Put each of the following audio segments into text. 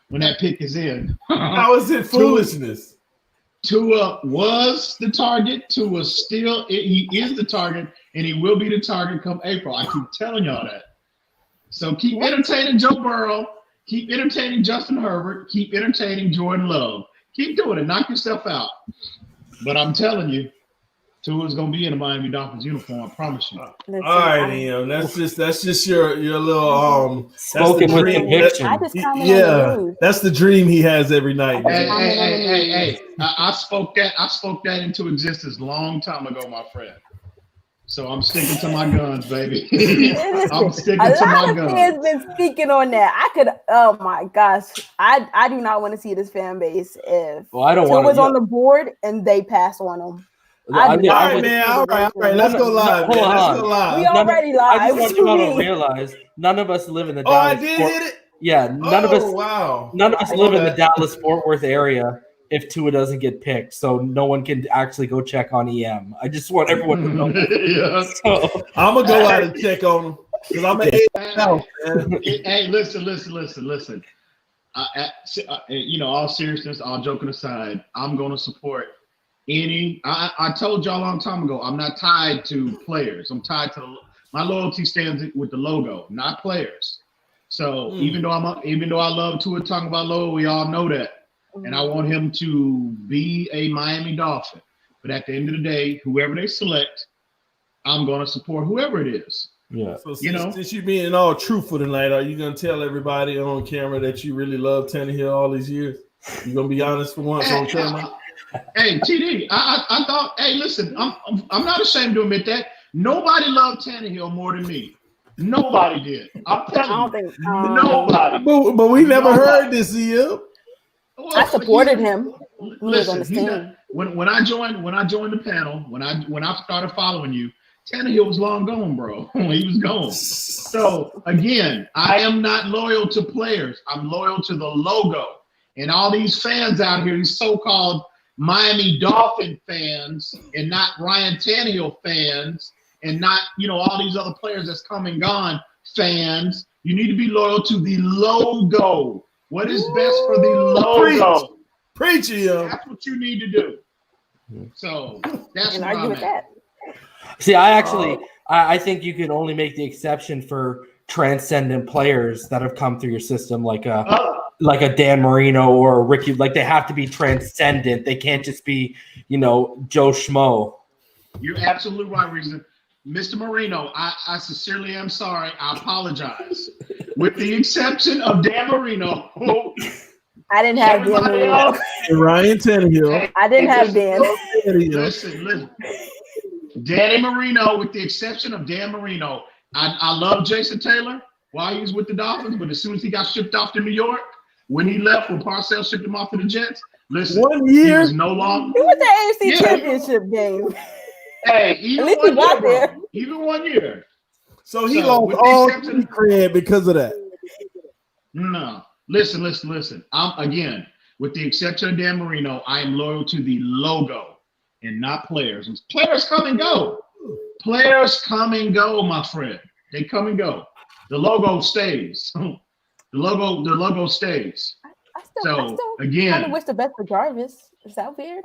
when that pick is in. How is it foolishness? Tua was the target. Tua still, he is the target, and he will be the target come April. I keep telling y'all that. So keep entertaining Joe Burrow. Keep entertaining Justin Herbert. Keep entertaining Jordan Love. Keep doing it. Knock yourself out. But I'm telling you, Tua's gonna be in a Miami Dolphins uniform. I promise you. All right, Ian. That's just your little spoken with conviction. That's the dream he has every night. Hey. I spoke that into existence a long time ago, my friend. So I'm sticking to my guns, baby. I'm sticking to my guns. A lot of fans been speaking on that. Oh my gosh. I do not want to see this fan base if Tua was on the board and they pass on him. All right, let's go live. We already live. I just want you all to realize none of us live in the Dallas. I did hit it. Yeah, none of us live in the Dallas Fort Worth area if Tua doesn't get picked, so no one can actually go check on EM. I just want everyone to know. So, I'm gonna go out and check on him because I'm Hey, listen. All seriousness, all joking aside, I'm gonna support I told y'all a long time ago, I'm not tied to players. I'm tied to my loyalty stands with the logo, not players. So even though I love Tua talking about logo, we all know that, and I want him to be a Miami Dolphin. But at the end of the day, whoever they select, I'm going to support whoever it is. Yeah. So since you're being all truthful tonight, are you going to tell everybody on camera that you really love Tannehill all these years? You going to be honest for once on camera? Hey, TD, I thought, hey, listen, I'm not ashamed to admit that. Nobody loved Tannehill more than me. Nobody did. I'm telling you. Nobody. But we never heard this, Ian. Well, I supported him. Listen, when I joined the panel, when I started following you, Tannehill was long gone, bro. He was gone. So again, I am not loyal to players. I'm loyal to the logo. And all these fans out here, these so-called Miami Dolphin fans, and not Ryan Tannehill fans, and not all these other players that's come and gone fans. You need to be loyal to the logo. What is best for the logo? Preach, Ian. That's what you need to do. So that's what I'm at. See, I think you can only make the exception for transcendent players that have come through your system, like a Dan Marino or a Ricky. Like they have to be transcendent. They can't just be, Joe Schmo. You're absolutely right, Reason. Mr. Marino, I sincerely am sorry. I apologize. With the exception of Dan Marino. I didn't have Dan Marino. Ryan Tannehill. I didn't have Dan. Listen. Danny Marino, with the exception of Dan Marino. I love Jason Taylor while he was with the Dolphins, but as soon as he got shipped off to New York, when he left, when Parcells shipped him off to the Jets, listen, 1 year? He was no longer. He was the AFC Championship game. Hey, even 1 year, bro. Even 1 year. So he lost all cred because of that. No. Listen. I'm again, with the exception of Dan Marino, I am loyal to the logo and not players. Players come and go. Players come and go, my friend. They come and go. The logo stays. The logo stays. I still kind of wish the best for Jarvis. Is that weird?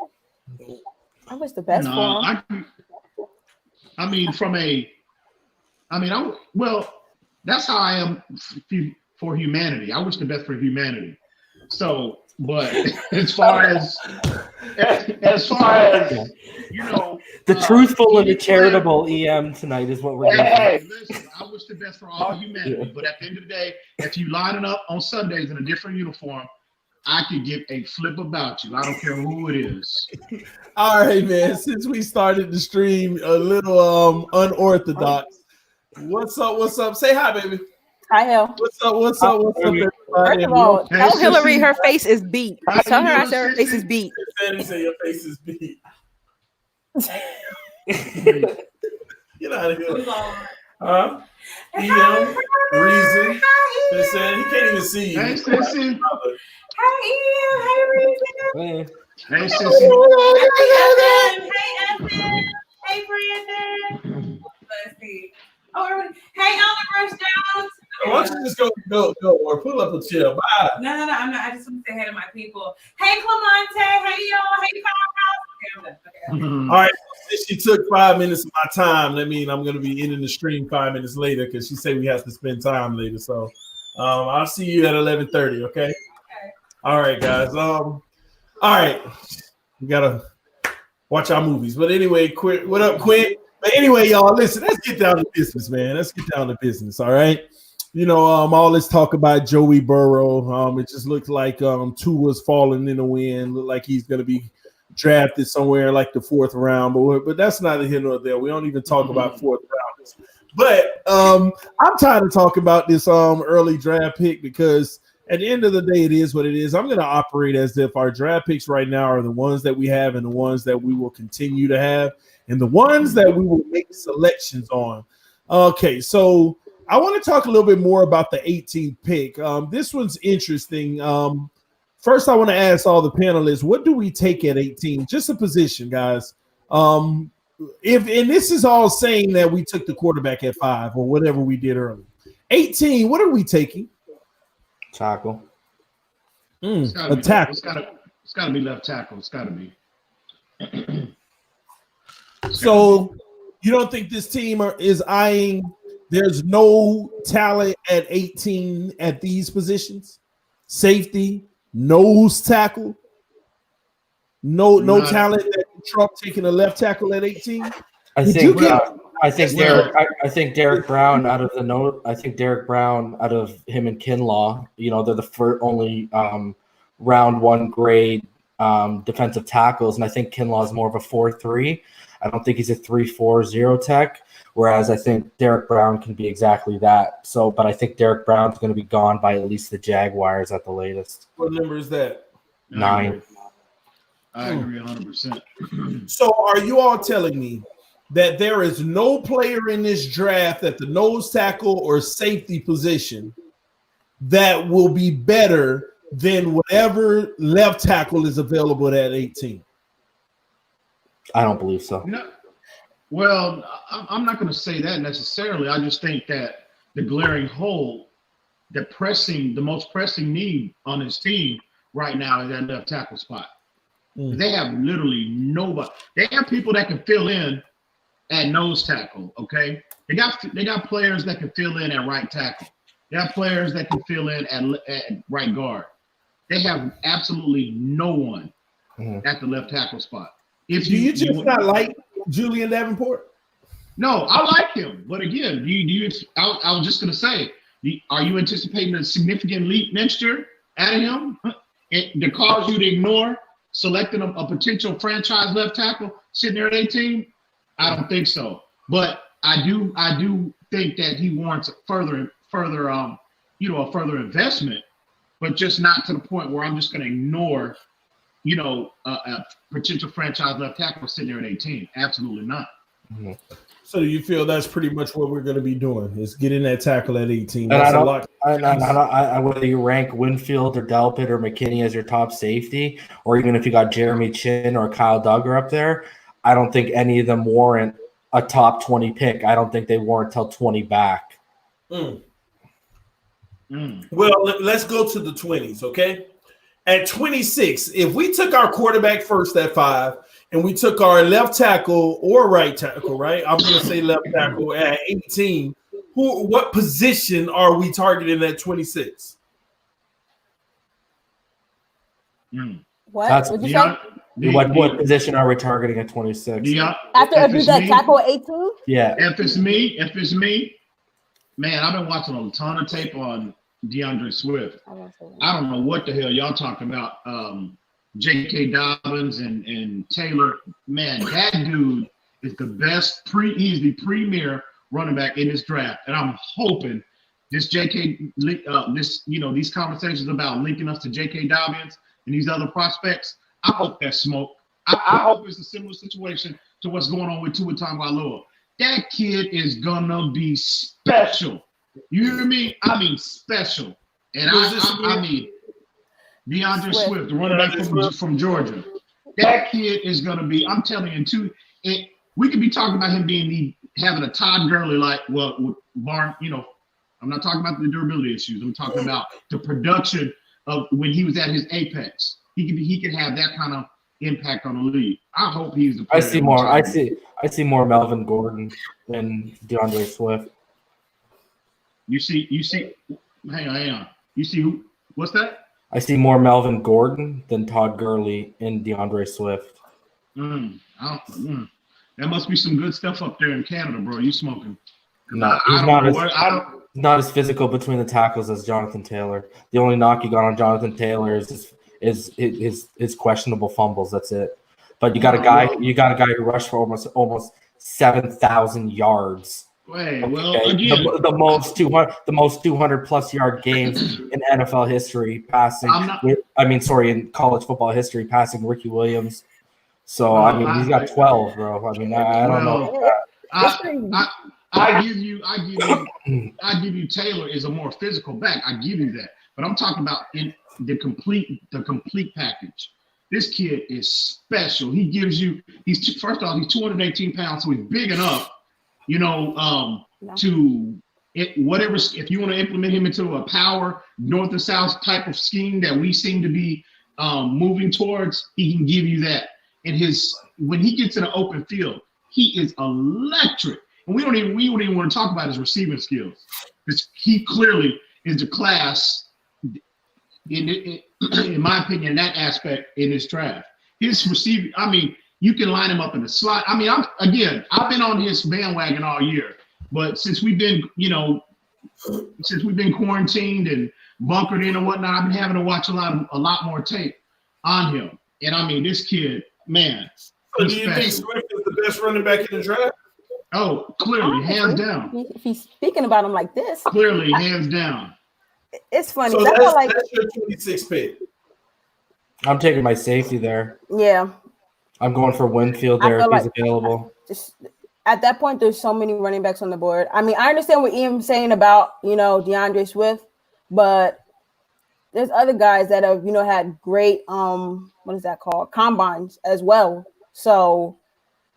I wish the best for him. That's how I am for humanity. I wish the best for humanity. So, but as far as the truthful and the charitable EM tonight is what we're doing. Hey, listen, I wish the best for all humanity. But at the end of the day, if you line it up on Sundays in a different uniform, I could give a flip about you. I don't care who it is. All right, man. Since we started the stream a little unorthodox, what's up? Say hi, baby. Hi, Hel. What's up, everybody? First of all, tell Hillary her face is beat. Tell her I said her face is beat. He said your face is beat. Get out of here. Huh? EM, Reason. He can't even see you. Hey, Sissy. Hey, Ian. Hey, Reason. Hey, Sissy. Hey, Evan. Hey, Brandon. Let's see. Oh, hey, Oliver Jones. Why don't you just go, or pull up a chair? Bye. No, I'm not. I just want to say hey to my people. Hey, Clemente. Hey, y'all. Hey, Powerhouse. Okay. All right. Since she took 5 minutes of my time, that means I'm going to be ending the stream 5 minutes later because she said we have to spend time later. So I'll see you at 11:30. Okay. All right, guys. All right. We got to watch our movies. But anyway, what up, Quinn? But anyway, y'all, listen, let's get down to business, man. Let's get down to business. All right. All this talk about Joey Burrow. It just looks like Tua's falling in the wind. Look like he's going to be drafted somewhere like the 4th round. But that's neither here nor there. We don't even talk about 4th rounders. But I'm tired of talking about this early draft pick because at the end of the day, it is what it is. I'm going to operate as if our draft picks right now are the ones that we have and the ones that we will continue to have and the ones that we will make selections on. Okay, so I want to talk a little bit more about the 18th pick. This one's interesting. First, I want to ask all the panelists, what do we take at 18? Just a position, guys. And this is all saying that we took the quarterback at 5 or whatever we did early. 18, what are we taking? Tackle. A tackle. It's got to be left tackle. It's got to be. So you don't think this team is eyeing? There's no talent at 18 at these positions. Safety, nose tackle. No talent at Trump taking a left tackle at 18. I think Derek Brown out of the note. I think Derek Brown out of him and Kinlaw. They're the only round 1 grade defensive tackles, and I think Kinlaw is more of a 4.3. I don't think he's a 3.40 tech. Whereas I think Derek Brown can be exactly that. But I think Derek Brown's going to be gone by at least the Jaguars at the latest. What number is that? 9. I agree 100%. So are you all telling me that there is no player in this draft at the nose tackle or safety position that will be better than whatever left tackle is available at 18? I don't believe so. No. Well, I'm not going to say that necessarily. I just think that the glaring hole, the most pressing need on his team right now is that left tackle spot. They have literally nobody. They have people that can fill in at nose tackle, okay? They got players that can fill in at right tackle. They have players that can fill in at right guard. They have absolutely no one at the left tackle spot. Do you just not like Julian Davenport? No, I like him. But again, I was just going to say, are you anticipating a significant leap next year out of him to cause you to ignore selecting a potential franchise left tackle sitting there at 18? I don't think so. But I do think that he warrants a further investment, but just not to the point where I'm just going to ignore a potential franchise left tackle sitting there at 18. Absolutely not. Mm-hmm. So you feel that's pretty much what we're going to be doing is getting that tackle at 18. That's a lot. Whether you rank Winfield or Delpit or McKinney as your top safety, or even if you got Jeremy Chin or Kyle Duggar up there, I don't think any of them warrant a top 20 pick. I don't think they warrant till 20 back. Well, let's go to the 20s, okay? At 26, if we took our quarterback first at 5 and we took our left tackle or right tackle, right? I'm going to say left tackle at 18. What position are we targeting at 26? What? What'd you say? What position are we targeting at 26? After if you got tackle at 18? Yeah. If it's me, man, I've been watching a ton of tape on DeAndre Swift. I don't know what the hell y'all talking about. J.K. Dobbins and Taylor. Man, that dude is the best. He's the premier running back in this draft, and I'm hoping this these conversations about linking us to J.K. Dobbins and these other prospects. I hope that's smoke. I hope it's a similar situation to what's going on with Tua Tagovailoa. That kid is gonna be special. You hear me? I mean special. And I mean DeAndre Swift, the running back from Georgia. That kid is gonna be. I'm telling you, we could be talking about him having a Todd Gurley with I'm not talking about the durability issues. I'm talking about the production of when he was at his apex. He could have that kind of impact on the league. I hope he's the player. I see more Melvin Gordon than DeAndre Swift. You see, hang on. You see who? What's that? I see more Melvin Gordon than Todd Gurley and DeAndre Swift. That must be some good stuff up there in Canada, bro. You smoking? No, he's not as physical between the tackles as Jonathan Taylor. The only knock you got on Jonathan Taylor is his questionable fumbles. That's it. But you got a guy who rushed for almost 7,000 yards. Wait, okay. Well, again, the most 200 plus yard games in NFL history passing. In college football history passing Ricky Williams. So he's got 12, bro. I mean, I don't know. I give you Taylor is a more physical back. I give you that, but I'm talking about in the complete package. This kid is special. He gives you. First off, he's 218 pounds, so he's big enough. To whatever, if you want to implement him into a power north and south type of scheme that we seem to be moving towards, he can give you that. And when he gets in an open field, he is electric. And we don't even want to talk about his receiving skills, because he clearly is the class in my opinion, that aspect in his draft. His receiving, you can line him up in the slot. I've been on his bandwagon all year, but since we've been quarantined and bunkered in and whatnot, I've been having to watch a lot more tape on him. And this kid, man. So do you think Swift is the best running back in the draft? Oh, clearly, hands down. If he's speaking about him like this, clearly, hands down. It's funny. So that's your 26 pick. I'm taking my safety there. Yeah. I'm going for Winfield there if he's available. Just at that point, there's so many running backs on the board. I understand what Ian's saying about, DeAndre Swift, but there's other guys that have, had great, what is that called? Combines as well. So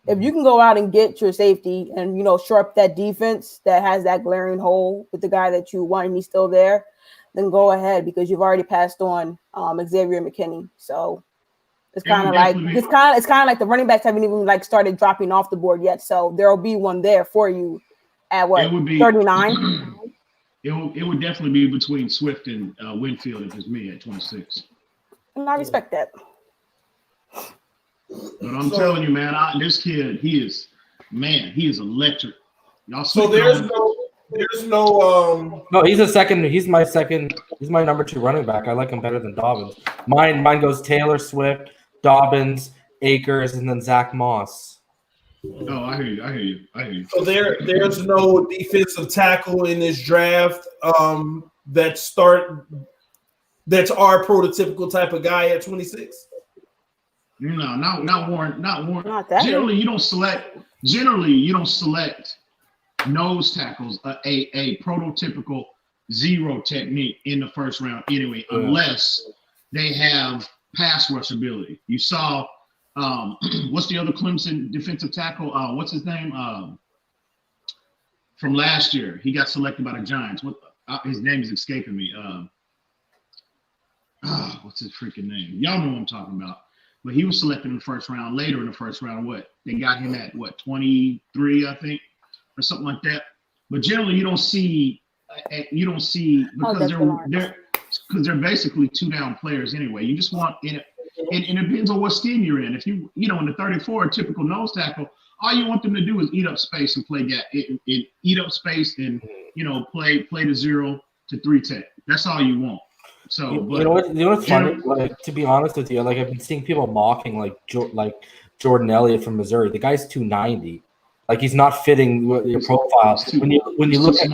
if you can go out and get your safety and, shore up that defense that has that glaring hole with the guy that you want and he's still there, then go ahead, because you've already passed on Xavier McKinney. So it's kind of like the running backs haven't even started dropping off the board yet. So there'll be one there for you at 39. It would definitely be between Swift and Winfield if it's me at 26. And I respect that. But I'm telling you, man, this kid, he is electric. Y'all No, he's my number 2 running back. I like him better than Dobbins. Mine goes Taylor Swift, Dobbins, Akers, and then Zach Moss. Oh, I hear you. So there's no defensive tackle in this draft that's our prototypical type of guy at 26. No, not Warren. Not that. Generally, you don't select nose tackles a prototypical zero technique in the first round anyway, unless they have pass rush ability. You saw what's the other Clemson defensive tackle? What's his name? From last year, he got selected by the Giants. His name is escaping me. What's his freaking name? Y'all know what I'm talking about. But he was selected in the first round. Later in the first round, they got him at 23, I think, or something like that. But generally, you don't see because they're basically 2 down players anyway. You just want and it depends on what scheme you're in. If in the 34, a typical nose tackle, all you want them to do is eat up space and play gap. Eat up space and play the 0 to 3 tech. That's all you want. So you know what's funny? To be honest with you, I've been seeing people mocking Jordan Elliott from Missouri. The guy's 290. He's not fitting your profile. When you look at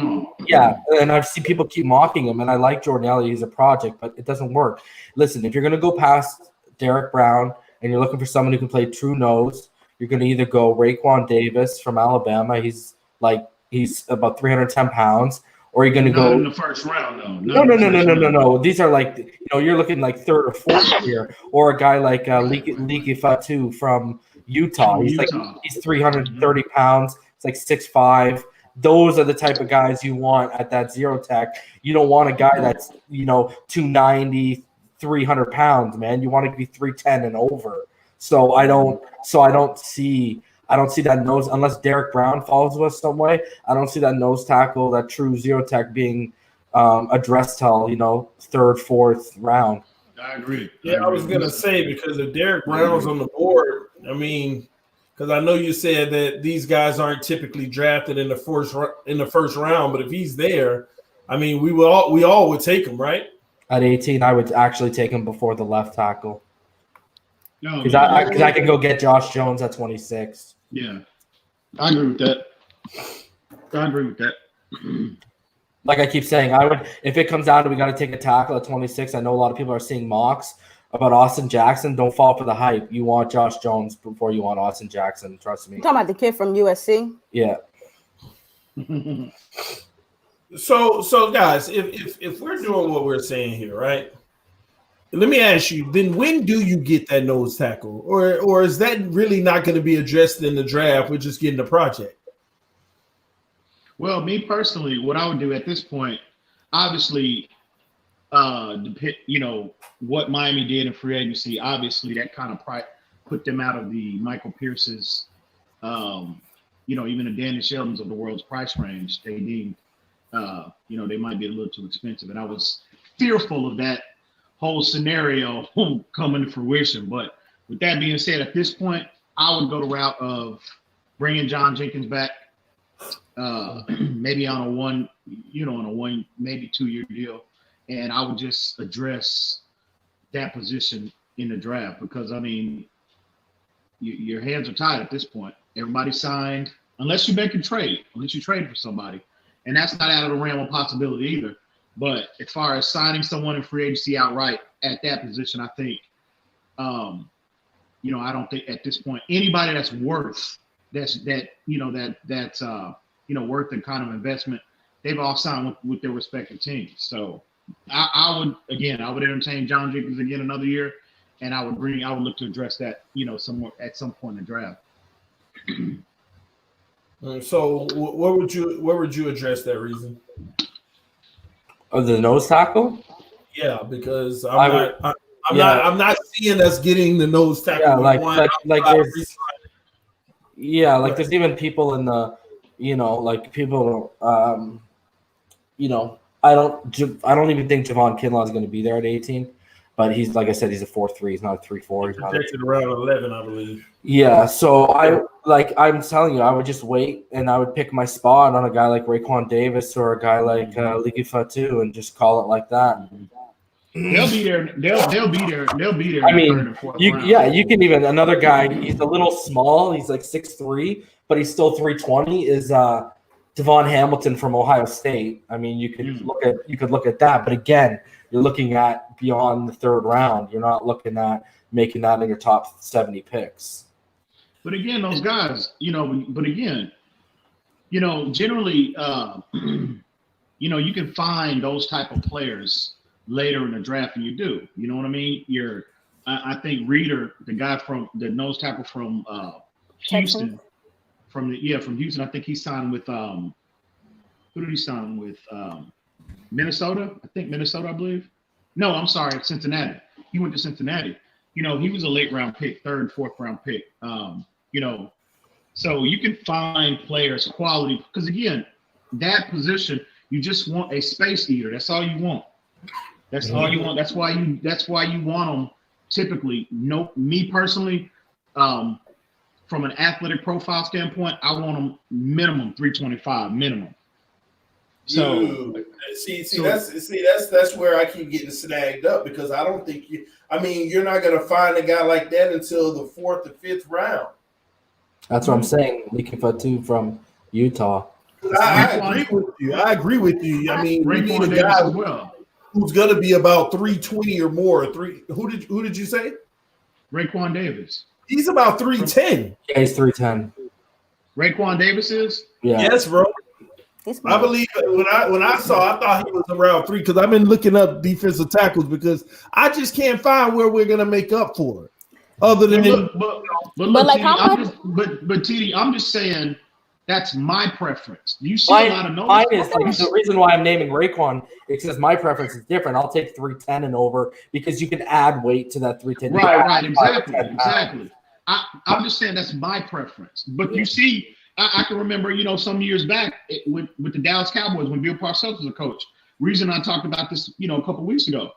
and I've seen people keep mocking him, and I like Jordan Elliott. He's a project, but it doesn't work. Listen, if you're gonna go past Derek Brown and you're looking for someone who can play true nose, you're gonna either go Raekwon Davis from Alabama. He's about 310 pounds. Or you're going to go in the first round, though. No. These are you're looking 3rd or 4th here, or a guy like Leaky Fatu from Utah. He's 330 pounds. It's 6'5", those are the type of guys you want at that zero tech. You don't want a guy that's 290, 300 pounds, man. You want to be 310 and over. So I don't see that nose, unless Derek Brown follows us some way. I don't see that nose tackle, that true zero tech being addressed till third, fourth round. I agree. Yeah, I was gonna say, because if Derek Brown's on the board, I mean, because I know you said that these guys aren't typically drafted in the first round, but if he's there, I mean, we all would take him, right? At 18, I would actually take him before the left tackle. No, Because I can go get Josh Jones at 26. Yeah, I agree with that. Like I keep saying, if it comes down to we got to take a tackle at 26. I know a lot of people are seeing mocks about Austin Jackson. Don't fall for the hype. You want Josh Jones before you want Austin Jackson. Trust me. You're talking about the kid from USC? Yeah. So guys, if we're doing what we're saying here, right? Let me ask you, then when do you get that nose tackle? Or is that really not going to be addressed in the draft? We're just getting the project. Well, me personally, what I would do at this point, obviously, what Miami did in free agency, obviously that kind of put them out of the Michael Pierce's, even the Danny Sheldons of the world's price range. They deemed, they might be a little too expensive. And I was fearful of that whole scenario coming to fruition. But with that being said, at this point, I would go the route of bringing John Jenkins back. Maybe on a one, maybe 2 year deal. And I would just address that position in the draft because, I mean, your hands are tied at this point. Everybody signed, unless you make a trade, unless you trade for somebody. And that's not out of the realm of possibility either. But as far as signing someone in free agency outright at that position, I think, I don't think at this point anybody that's worth worth the kind of investment, they've all signed with their respective teams. So I would entertain John Jenkins again another year, and I would look to address that, somewhere at some point in the draft. So where would you address that reason? Of the nose tackle? Yeah, because I'm not seeing us getting the nose tackle. There's even people in the I don't even think Javon Kinlaw is going to be there at 18, but he's, like I said, he's a 4.3. He's not a 3.4. He's projected around 11, I believe. Yeah, so I'm telling you, I would just wait and I would pick my spot on a guy like Raekwon Davis or a guy like Liki Fatu and just call it like that. They'll be there. They'll be there. I mean, you can even another guy. He's a little small. He's like 6'3", but he's still 320. Is Devon Hamilton from Ohio State? I mean, you could look at that, but again, you're looking at beyond the third round. You're not looking at making that in your top 70 picks. But again, those guys, generally, you can find those type of players later in the draft than you do. You know what I mean? I think Reeder, the guy from the nose tackle from Houston, from Houston. I think he signed with who did he sign with? Minnesota. I think Minnesota, I believe. No, I'm sorry, Cincinnati. He went to Cincinnati. He was a late round pick, third and fourth round pick. So you can find players quality because again, that position you just want a space eater. That's all you want. That's all you want. That's why you want them typically. Me personally, from an athletic profile standpoint, I want them minimum 325 minimum. So that's where I keep getting snagged up because I don't think you're not going to find a guy like that until the fourth or fifth round. That's what I'm saying. Liki Fatu from Utah. I agree with you. I mean, we need a guy who's going to be about 320 or more. Who did you say? Raekwon Davis. He's about 310. Yeah, he's 310. Raekwon Davis is? Yeah. Yes, bro. I believe when I thought he was around 3 because I've been looking up defensive tackles because I just can't find where we're going to make up for it. Other than TD, I'm just saying That's my preference. You see a lot of nose. Mine is like the reason why I'm naming Raekwon. It's because my preference is different. I'll take 310 and over because you can add weight to that 310. Right, exactly. I'm just saying that's my preference. But you see, I can remember, some years back with the Dallas Cowboys when Bill Parcells was a coach. Reason I talked about this, a couple of weeks ago.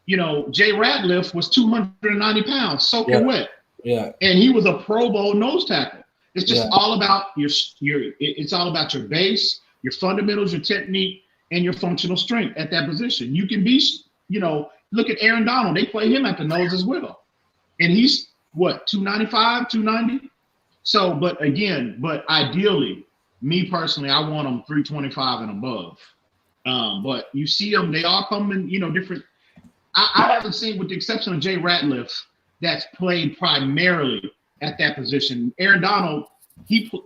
Jay Ratliff was 290 pounds, soaking wet. Yeah. And he was a Pro Bowl nose tackle. It's just all about it's all about your base, your fundamentals, your technique, and your functional strength at that position. You can be, look at Aaron Donald. They play him at the nose as well. And he's what, 295, 290? So, but ideally, me personally, I want them 325 and above. But you see them, they all come in, different. I haven't seen, with the exception of Jay Ratliff, that's played primarily at that position. Aaron Donald,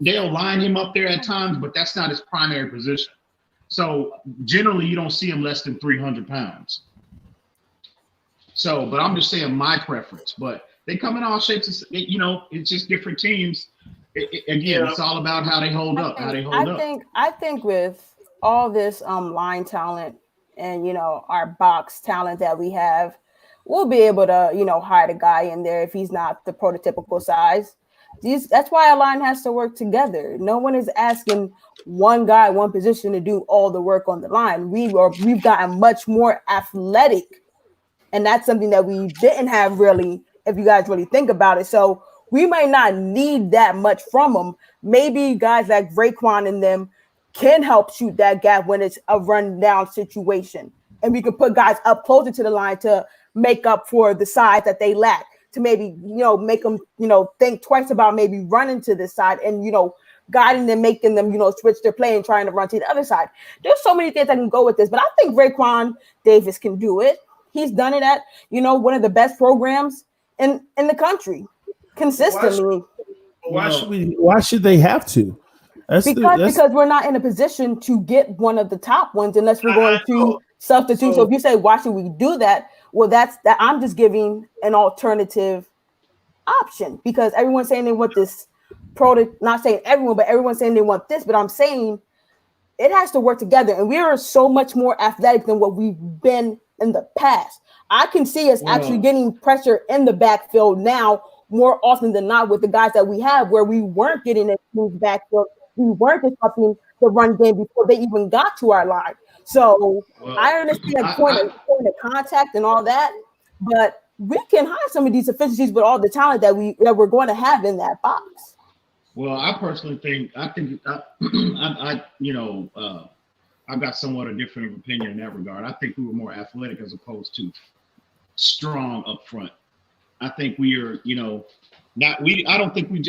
they'll line him up there at times, but that's not his primary position. So generally, you don't see him less than 300 pounds. So, but I'm just saying my preference. But they come in all shapes. It's just different teams. It's all about how they hold up. I think with all this line talent and our box talent that we have, we'll be able to hide a guy in there if he's not the prototypical size. That's why a line has to work together. No one is asking one guy, one position to do all the work on the line. We've gotten much more athletic, and that's something that we didn't have really, if you guys really think about it. So we might not need that much from them. Maybe guys like Raekwon and them can help shoot that gap when it's a rundown situation, and we can put guys up closer to the line to make up for the size that they lack, to maybe make them think twice about maybe running to this side and guiding them, making them switch their play and trying to run to the other side. There's so many things that can go with this, but I think Raekwon Davis can do it. He's done it at one of the best programs in the country consistently. Why should they have to? Because we're not in a position to get one of the top ones unless we're going to substitute. So if you say, why should we do that? Well, that's that. I'm just giving an alternative option because everyone's saying they want this not saying everyone, but everyone's saying they want this. But I'm saying it has to work together. And we are so much more athletic than what we've been in the past. I can see us actually getting pressure in the backfield now more often than not with the guys that we have, where we weren't getting it in the backfield. We weren't disrupting the run game before they even got to our line. So I understand point of contact and all that, but we can hide some of these efficiencies with all the talent that we're going to have in that box. Well, I personally think I've got somewhat a different opinion in that regard. I think we were more athletic as opposed to strong up front. I think we are, I don't think we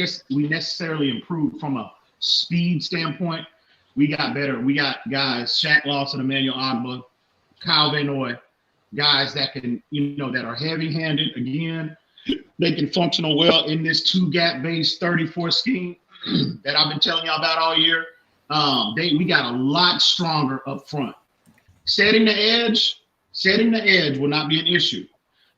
necessarily improved from a speed standpoint. We got better. We got guys, Shaq Lawson, Emmanuel Ogbah, Kyle Van Noy, guys that can, that are heavy-handed. Again, they can function well in this two-gap-based 34 scheme that I've been telling y'all about all year. We got a lot stronger up front. Setting the edge will not be an issue.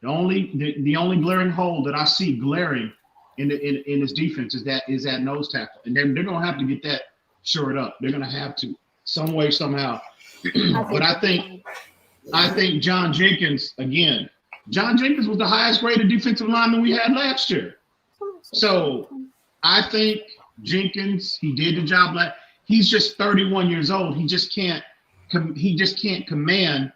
The only glaring hole that I see glaring in this defense is that nose tackle, and they're going to have to get that shored up. They're going to have to some way, somehow. But I think John Jenkins was the highest graded defensive lineman we had last year. So I think Jenkins, he did the job. He's just 31 years old. He just can't command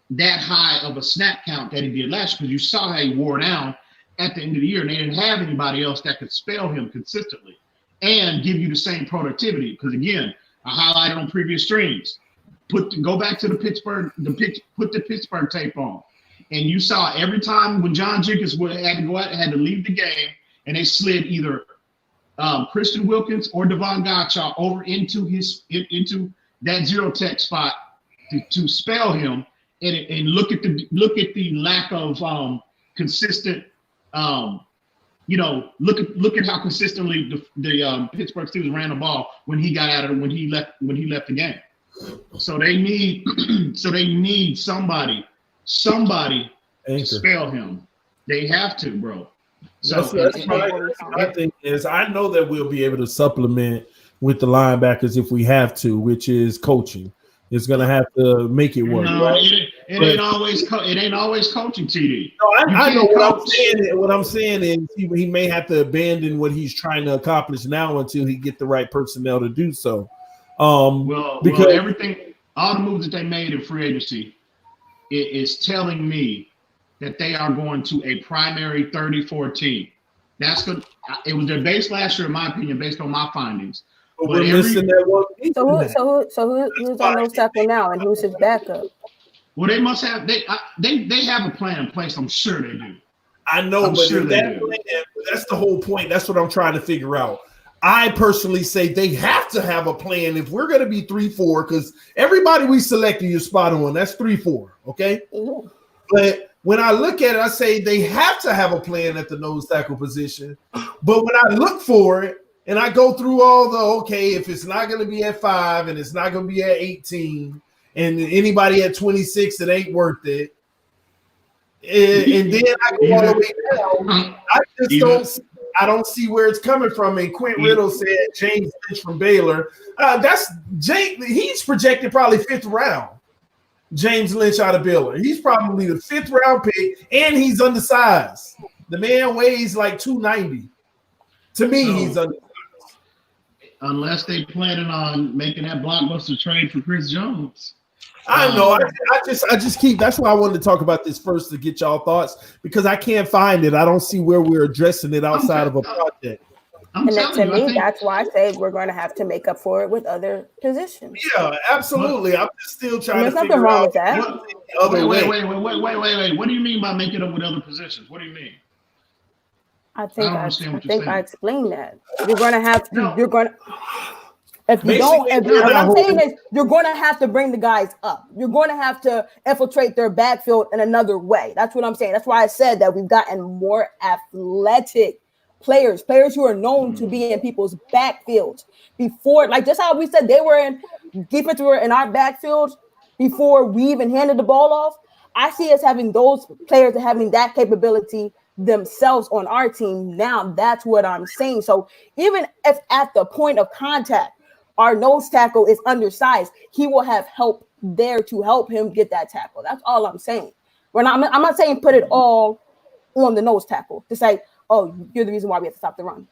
that high of a snap count that he did last year, because you saw how he wore down at the end of the year, and they didn't have anybody else that could spell him consistently and give you the same productivity. Because again, I highlighted on previous streams, go back to put the Pittsburgh tape on, and you saw every time when John Jenkins had to leave the game, and they slid either Christian Wilkins or Devon Gottschall over into that zero tech spot to spell him, and look at the lack of consistent. Look at how consistently the Pittsburgh Steelers ran the ball when he left the game. So they need somebody to spell him. They have to, bro. So that's my thing is, I know that we'll be able to supplement with the linebackers if we have to, which is coaching. It's going to have to make it work. No, right? it ain't always coaching, TD. No, I know what I'm saying. What I'm saying is he may have to abandon what he's trying to accomplish now until he get the right personnel to do so. Because everything, all the moves that they made in free agency, it is telling me that they are going to a primary 34 team. That's good. It was their base last year, in my opinion, based on my findings. But we're missing that one. So who's on those tackle now, and who's his backup? Well, they must have they have a plan in place. I'm sure they do. I know, but that's the whole point. That's what I'm trying to figure out. I personally say they have to have a plan if we're going to be 3-4, because everybody we selected, you're spot on. That's 3-4, okay? Mm-hmm. But when I look at it, I say they have to have a plan at the nose tackle position. But when I look for it, and I go through all if it's not going to be at 5 and it's not going to be at 18 and anybody at 26, it ain't worth it. And then I go all the way down. I don't see where it's coming from. And Quint Riddle said James Lynch from Baylor. That's James. He's projected probably 5th round. James Lynch out of Baylor. He's probably the 5th round pick, and he's undersized. The man weighs like 290. To me, he's undersized. Unless they planning on making that blockbuster trade for Chris Jones. I know. I just keep. That's why I wanted to talk about this first to get y'all thoughts, because I can't find it. I don't see where we're addressing it outside of a project. And to me, that's why I say we're going to have to make up for it with other positions. Yeah, absolutely. I'm just still trying to figure wrong out. There's nothing wrong with that. Wait. What do you mean by make it up with other positions? What do you mean? I think I explained that. You're going to have to. You're going to. If you don't, what I'm saying is you're going to have to bring the guys up. You're going to have to infiltrate their backfield in another way. That's what I'm saying. That's why I said that we've gotten more athletic players who are known to be in people's backfields before. Like just how we said they were in defense, were in our backfields before we even handed the ball off. I see us having those players and having that capability themselves on our team. Now that's what I'm saying. So even if at the point of contact, our nose tackle is undersized, he will have help there to help him get that tackle. That's all I'm saying. I'm not saying put it all on the nose tackle to say, oh, you're the reason why we have to stop the run.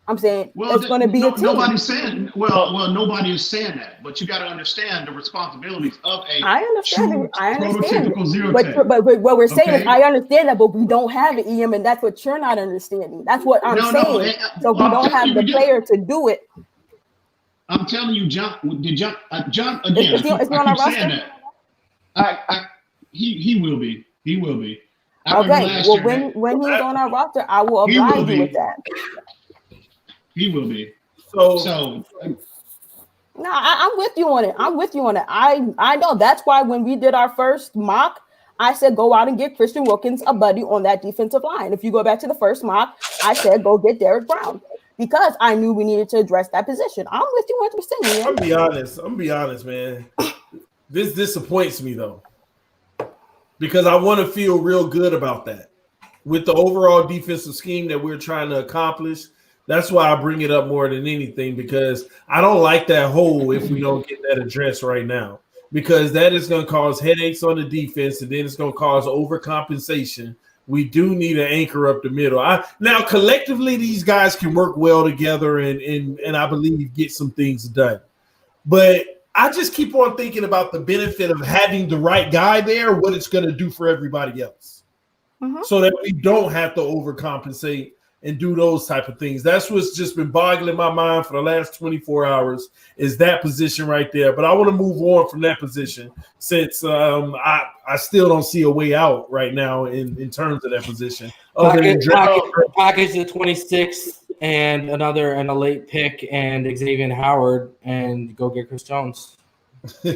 I'm saying it's going to be a team. Nobody's saying, nobody is saying that, but you got to understand the responsibilities of a prototypical zero tech. But what we're saying is, I understand that, but we don't have an EM, and that's what you're not understanding. That's what I'm saying. So we don't have the player to do it. I'm telling you, John again. It's not on our roster. He will be. He will be. Okay. Well, when he's on our roster, I will oblige you with that. He will be. So no, I'm with you on it. I know that's why when we did our first mock, I said go out and get Christian Wilkins a buddy on that defensive line. If you go back to the first mock, I said go get Derek Brown, because I knew we needed to address that position. I'm with you 100%, man. I'm be honest, man. This disappoints me though, because I want to feel real good about that with the overall defensive scheme that we're trying to accomplish. That's why I bring it up more than anything, because I don't like that hole if we don't get that addressed right now, because that is going to cause headaches on the defense, and then it's going to cause overcompensation. We do need an anchor up the middle. Now, collectively, these guys can work well together and I believe get some things done. But I just keep on thinking about the benefit of having the right guy there, what it's going to do for everybody else, so that we don't have to overcompensate and do those type of things. That's what's just been boggling my mind for the last 24 hours is that position right there. But I want to move on from that position since I still don't see a way out right now in terms of that position. Package the 26th and a late pick and Xavier Howard and go get Chris Jones. Oh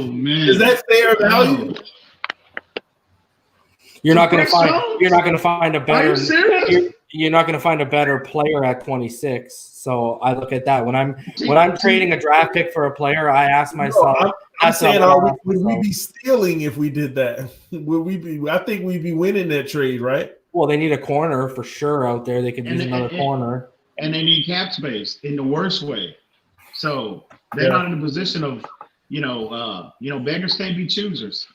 man, is that fair value? You're not going to find a better. You're not going to find a better player at 26. So I look at that when I'm trading a draft pick for a player. I ask myself, I'm saying, would we be stealing if we did that? Would we be? I think we'd be winning that trade, right? Well, they need a corner for sure out there. They could use another corner. and they need cap space in the worst way. So they're not in a position of, beggars can't be choosers.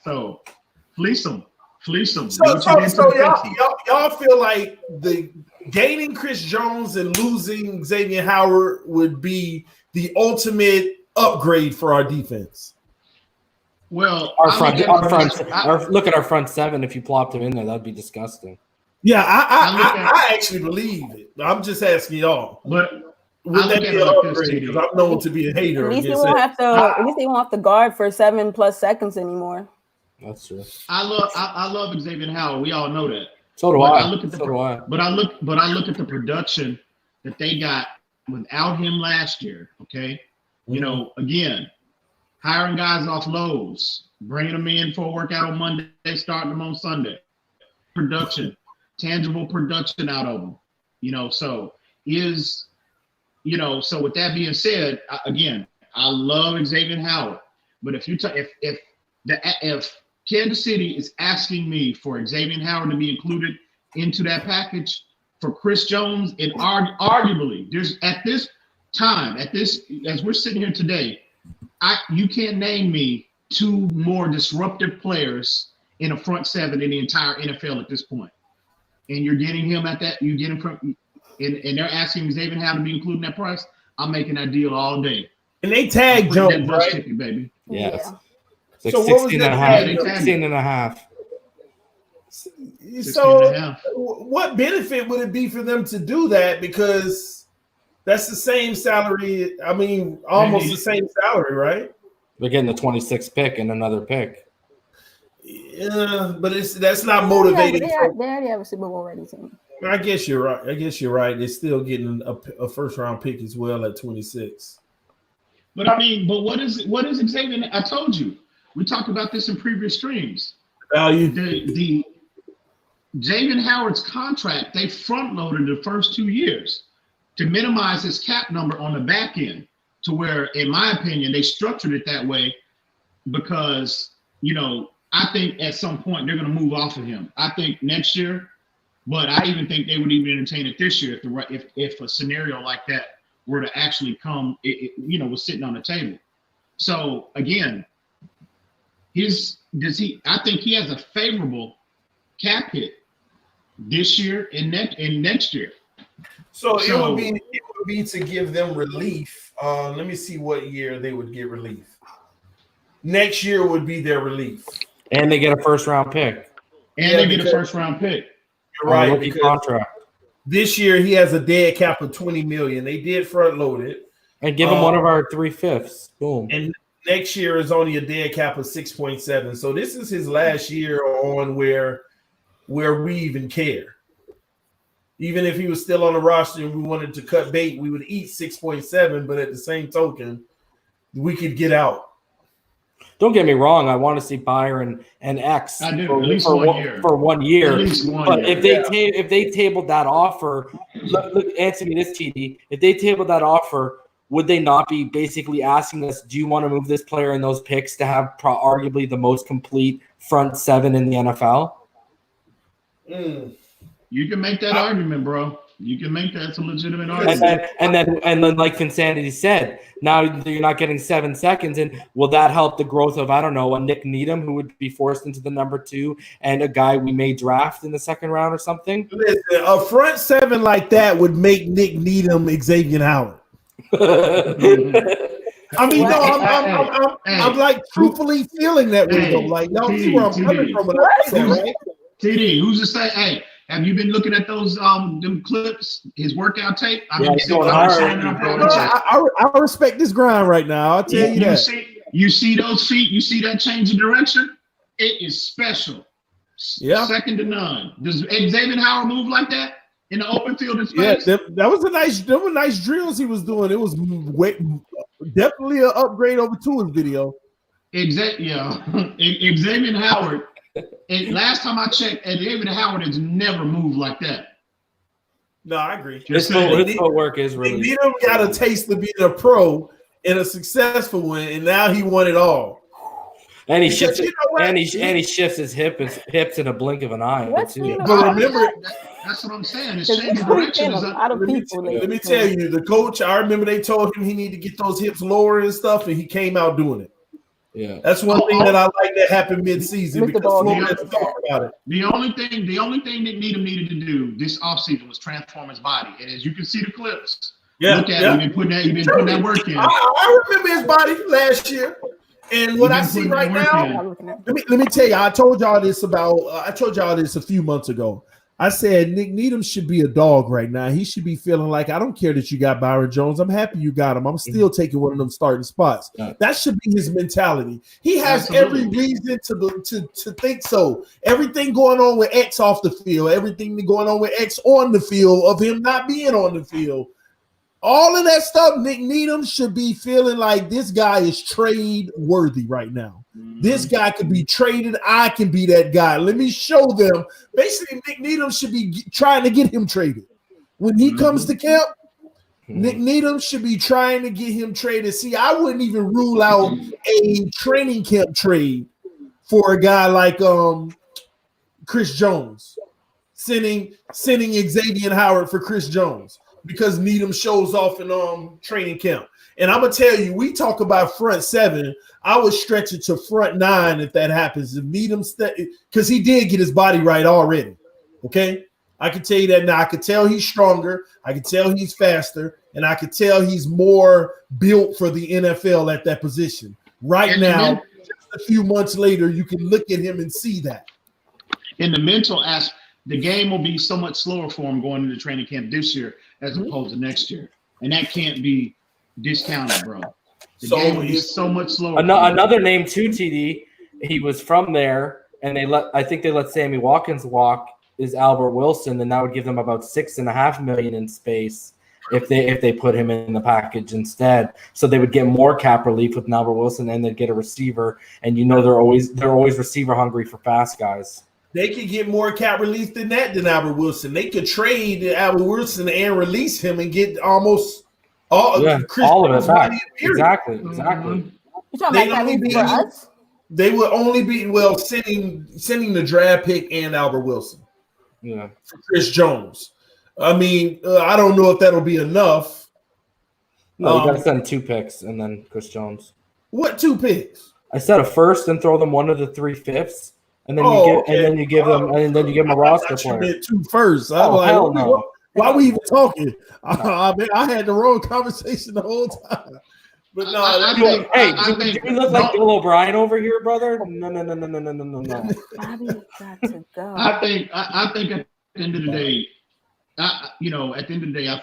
So fleece them. So y'all feel like the gaining Chris Jones and losing Xavier Howard would be the ultimate upgrade for our defense? Well, look at our front seven. If you plopped him in there, that'd be disgusting. Yeah, I actually believe it. I'm just asking y'all. But would that be an upgrade? Because I'm known to be a hater. At least they won't have to guard for 7+ seconds anymore. That's true. I love Xavier Howard. We all know that. So do I. But I look at the production that they got without him last year. Okay, again, hiring guys off Lowe's, bringing them in for a workout on Monday, starting them on Sunday. Production, tangible production out of them. So with that being said, again, I love Xavier Howard. But if Kansas City is asking me for Xavier Howard to be included into that package for Chris Jones, and arguably, there's as we're sitting here today, you can't name me 2 more disruptive players in a front seven in the entire NFL at this point. And you're getting him at that, and they're asking Xavier Howard to be included in that price. I'm making that deal all day. And they tagged Jones, right? Ticket, baby. Yes. Yeah. It's So like what 16 was and a that half. 16 and a half. So what benefit would it be for them to do that? Because that's the same salary. I mean, almost the same salary, right? They're getting the 26th pick and another pick. Yeah, but that's not motivating. They already have a Super Bowl ready team. I guess you're right. They're still getting a first round pick as well at 26. But what is Xavier? I told you. We talked about this in previous streams. Value. The Xavier Howard's contract, they front loaded the first 2 years to minimize his cap number on the back end, to where, in my opinion, they structured it that way because, I think at some point they're going to move off of him. I think next year, but I even think they would even entertain it this year if a scenario like that were to actually come, was sitting on the table. So again, I think he has a favorable cap hit this year and next year. So it would be to give them relief. Let me see what year they would get relief. Next year would be their relief. And they get a first round pick. They get a first round pick. You're right. Rookie contract. This year he has a dead cap of $20 million. They did front load it. And give him one of our 3/5. Boom. And next year is only a dead cap of 6.7. So this is his last year on where we even care. Even if he was still on the roster and we wanted to cut bait, we would eat 6.7. But at the same token, we could get out. Don't get me wrong. I want to see Byron and X I do, at least 1 year. For 1 year. At least 1 but year. if they tabled that offer, look, answer me this, TD. If they tabled that offer, would they not be basically asking us, do you want to move this player and those picks to have arguably the most complete front seven in the NFL? You can make that argument, bro. You can make that. It's a legitimate argument. And then, like Finsanity said, now you're not getting 7 seconds. And will that help the growth of, I don't know, a Nick Needham who would be forced into the number 2 and a guy we may draft in the second round or something? Listen, a front seven like that would make Nick Needham Xavier Howard. I mean, no, I'm like truthfully feeling that way though. Like, y'all see where I'm coming from, right? TD, who's to say, hey, have you been looking at those them clips, his workout tape? I respect this grind right now. I'll tell you that. You see those feet, you see that change of direction? It is special. Yeah. Second to none. Does Xavier Howard move like that in the open field in space? Yeah, that was them were nice drills he was doing. It was definitely an upgrade over to his video. Xavier Howard. And last time I checked, David Howard has never moved like that. No, I agree. His footwork is really. Needham got a taste of being a pro and a successful one, and now he won it all. And he Because shifts you know what? and he shifts his hips in a blink of an eye. What's too. Nino But doing? remember, That's what I'm saying. It's Because changing we're direction. seeing a lot of people let me lately. tell you, the coach, I remember they told him he needed to get those hips lower and stuff, and he came out doing it. Yeah. That's one thing that I like that happened mid-season Mr. because Ball, Flores yeah. talked about it. The only thing that Needham needed to do this offseason was transform his body. And as you can see the clips, look at it. You've been putting that work in. I remember his body last year. And what I see right now, let me tell you, I told y'all this a few months ago. I said Nick Needham should be a dog right now. He should be feeling like, I don't care that you got Byron Jones. I'm happy you got him. I'm still taking one of them starting spots. Yeah. That should be his mentality. He has every reason to think so. Everything going on with X off the field, everything going on with X on the field, of him not being on the field. All of that stuff, Nick Needham should be feeling like this guy is trade worthy right now. This guy could be traded. I can be that guy. Let me show them. Basically, Nick Needham should be trying to get him traded. When he comes to camp, Nick Needham should be trying to get him traded. See, I wouldn't even rule out a training camp trade for a guy like Chris Jones, sending Xavier Howard for Chris Jones, because Needham shows off in training camp. And I'm gonna tell you, we talk about front seven. I would stretch it to front nine if that happens. If Needham, because he did get his body right already. Okay, I can tell you that now. I could tell he's stronger. I could tell he's faster, and I could tell he's more built for the NFL at that position. Right now, just a few months later, you can look at him and see that. In the mental aspect, the game will be so much slower for him going into training camp this year as opposed to next year, and that can't be discounted, bro. The game will be so much slower. Another name too, TD. He was from there, and I think they let Sammy Watkins walk. Is Albert Wilson, and that would give them about $6.5 million in space if they put him in the package instead. So they would get more cap relief with Albert Wilson, and they'd get a receiver. And they're always receiver hungry for fast guys. They could get more cap relief than Albert Wilson. They could trade Albert Wilson and release him and get almost all of it back. Exactly. You talking about cap relief for us? They would only be sending the draft pick and Albert Wilson. Yeah, for Chris Jones. I mean, I don't know if that'll be enough. No, you got to send 2 picks and then Chris Jones. What 2 picks? I said a first and throw them one of the 3 fifths, and then you give them a roster player. You 2 firsts. Hell no. Why are we even talking? I had the wrong conversation the whole time. But no, do we look like Bill O'Brien over here, brother? No. Bobby got to go. I think at the end of the day, I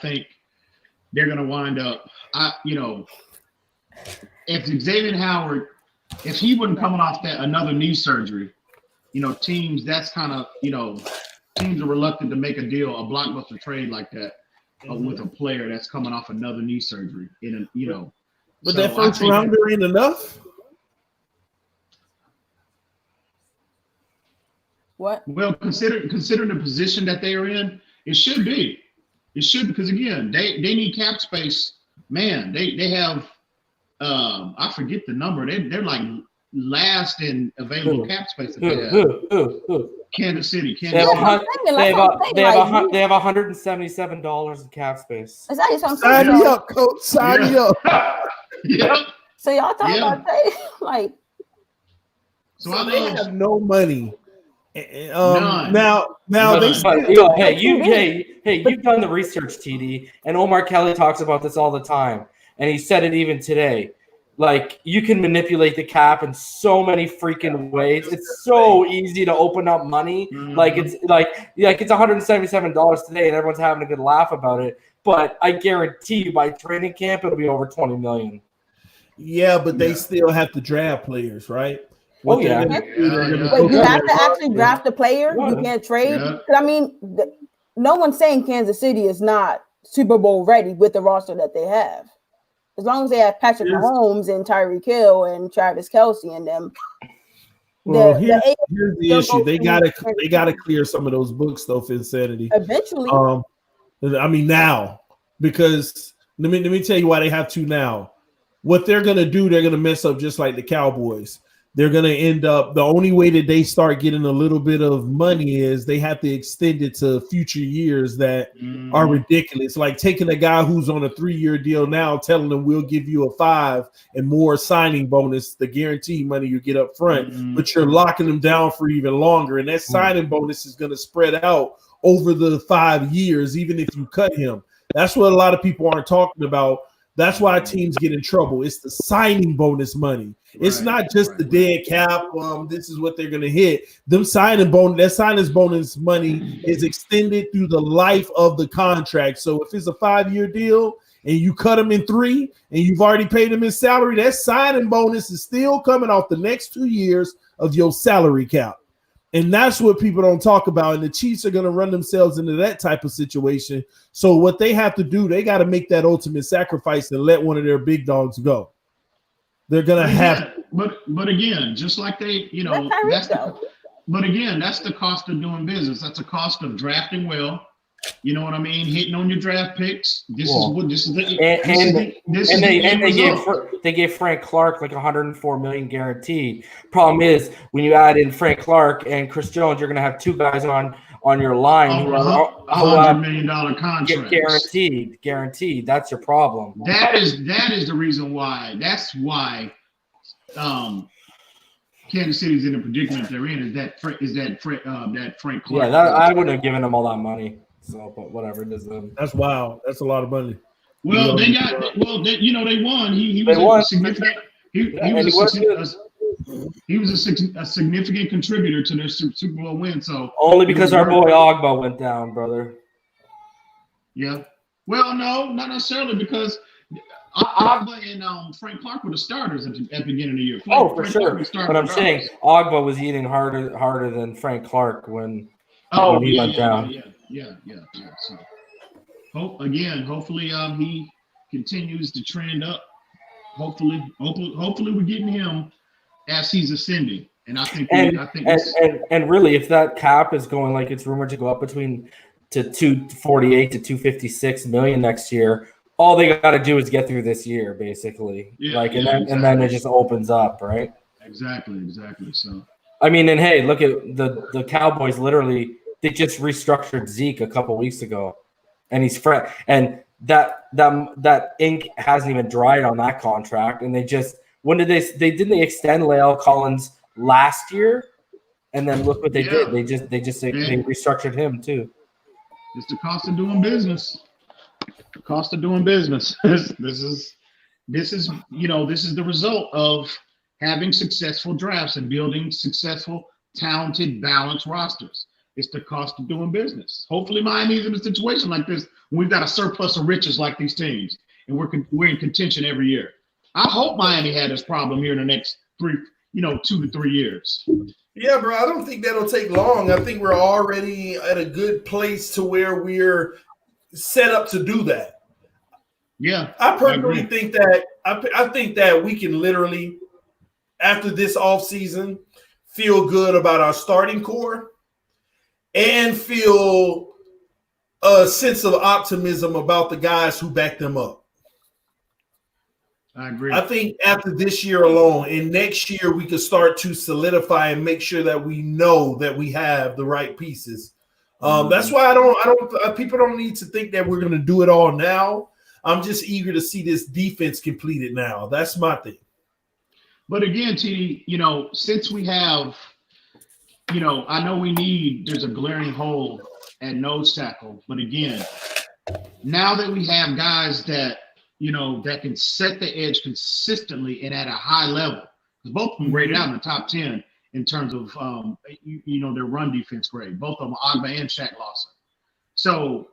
think they're going to wind up. If Xavier Howard, if he wasn't coming off that another knee surgery, teams that's kind of teams are reluctant to make a blockbuster trade like that with a player that's coming off another knee surgery But that first rounder ain't enough. What? Well, considering the position that they are in, it should be. It should, because again, they need cap space. Man, they have I forget the number. They're like last in available cap space that they have. Kansas City. They have $177 in cap space. Sign me up, coach. Sign me up. Yeah. So y'all talking about that? So they have no money. None. Now they you've done the research, TD, and Omar Kelly talks about this all the time, and he said it even today. Like, you can manipulate the cap in so many freaking ways. It's so easy to open up money. Mm-hmm. Like it's $177 today, and everyone's having a good laugh about it. But I guarantee you, by training camp, it'll be over $20 million. Yeah, but they still have to draft players, right? But you have to actually draft a player. You can't trade. Yeah. I mean, no one's saying Kansas City is not Super Bowl ready with the roster that they have. As long as they have Patrick Mahomes and Tyreek Hill and Travis Kelce and them. Well, here's the issue. They gotta clear some of those books though for insanity. Eventually. I mean now, because let me tell you why they have to now. What they're gonna do, they're gonna mess up just like the Cowboys. they're going to end up, the only way that they start getting a little bit of money is they have to extend it to future years that are ridiculous. Like taking a guy who's on a 3-year deal now, telling them we'll give you a 5 and more signing bonus, the guaranteed money you get up front, but you're locking them down for even longer. And that signing bonus is going to spread out over the 5 years, even if you cut him. That's what a lot of people aren't talking about. That's why teams get in trouble. It's the signing bonus money. It's not just the dead cap. This is what they're going to hit. Them signing bonus money is extended through the life of the contract. So if it's a 5-year deal and you cut them in 3 and you've already paid them his salary, that signing bonus is still coming off the next 2 years of your salary cap. And that's what people don't talk about. And the Chiefs are going to run themselves into that type of situation. So what they have to do, they got to make that ultimate sacrifice and let one of their big dogs go. They're going to have. But again, just like they, that's the cost of doing business. That's the cost of drafting well. You know what I mean? Hitting on your draft picks. They gave Frank Clark like $104 million guaranteed. Problem is, when you add in Frank Clark and Chris Jones, you're going to have 2 guys on your line who have $100 million contracts. Guaranteed. That's your problem. That is the reason why. That's why Kansas City's in the predicament they're in. Is that Frank Clark? Yeah, I wouldn't have given him all that money. So, but whatever it is. That's wild. That's a lot a money. Well, they won. He was a significant. He was a significant contributor to their Super Bowl win. So only because our boy Ogba went down, brother. Yeah. Well, no, not necessarily, because Ogba and Frank Clark were the starters at the beginning of the year. For sure. But I'm saying Ogba was eating harder than Frank Clark when he went down. Yeah. So, hopefully, he continues to trend up. Hopefully, we're getting him as he's ascending. And I think, really, if that cap is going like it's rumored to go up to 248 to 256 million next year, all they got to do is get through this year, basically. And then it just opens up, right? Exactly. So, I mean, and hey, look at the Cowboys. Literally, they just restructured Zeke a couple weeks ago, and he's fresh. And that ink hasn't even dried on that contract. And they didn't they extend Lael Collins last year, and then look what they did. They restructured him too. It's the cost of doing business. The cost of doing business. This is the result of having successful drafts and building successful, talented, balanced rosters. It's the cost of doing business. Hopefully, Miami's in a situation like this. We've got a surplus of riches like these teams, and we're in contention every year. I hope Miami had this problem here in the next 2 to 3 years. Yeah, bro. I don't think that'll take long. I think we're already at a good place to where we're set up to do that. Yeah, I personally think that I think that we can literally, after this offseason, feel good about our starting core and feel a sense of optimism about the guys who back them up. I agree. I think after this year alone, and next year we could start to solidify and make sure that we know that we have the right pieces. That's why people don't need to think that we're going to do it all now. I'm just eager to see this defense completed now. That's my thing. But again, TD, since we have, I know there's a glaring hole at nose tackle. But again, now that we have guys that can set the edge consistently and at a high level, because both of them graded out in the top 10 in terms of, their run defense grade, both of them, Ogba and Shaq Lawson. So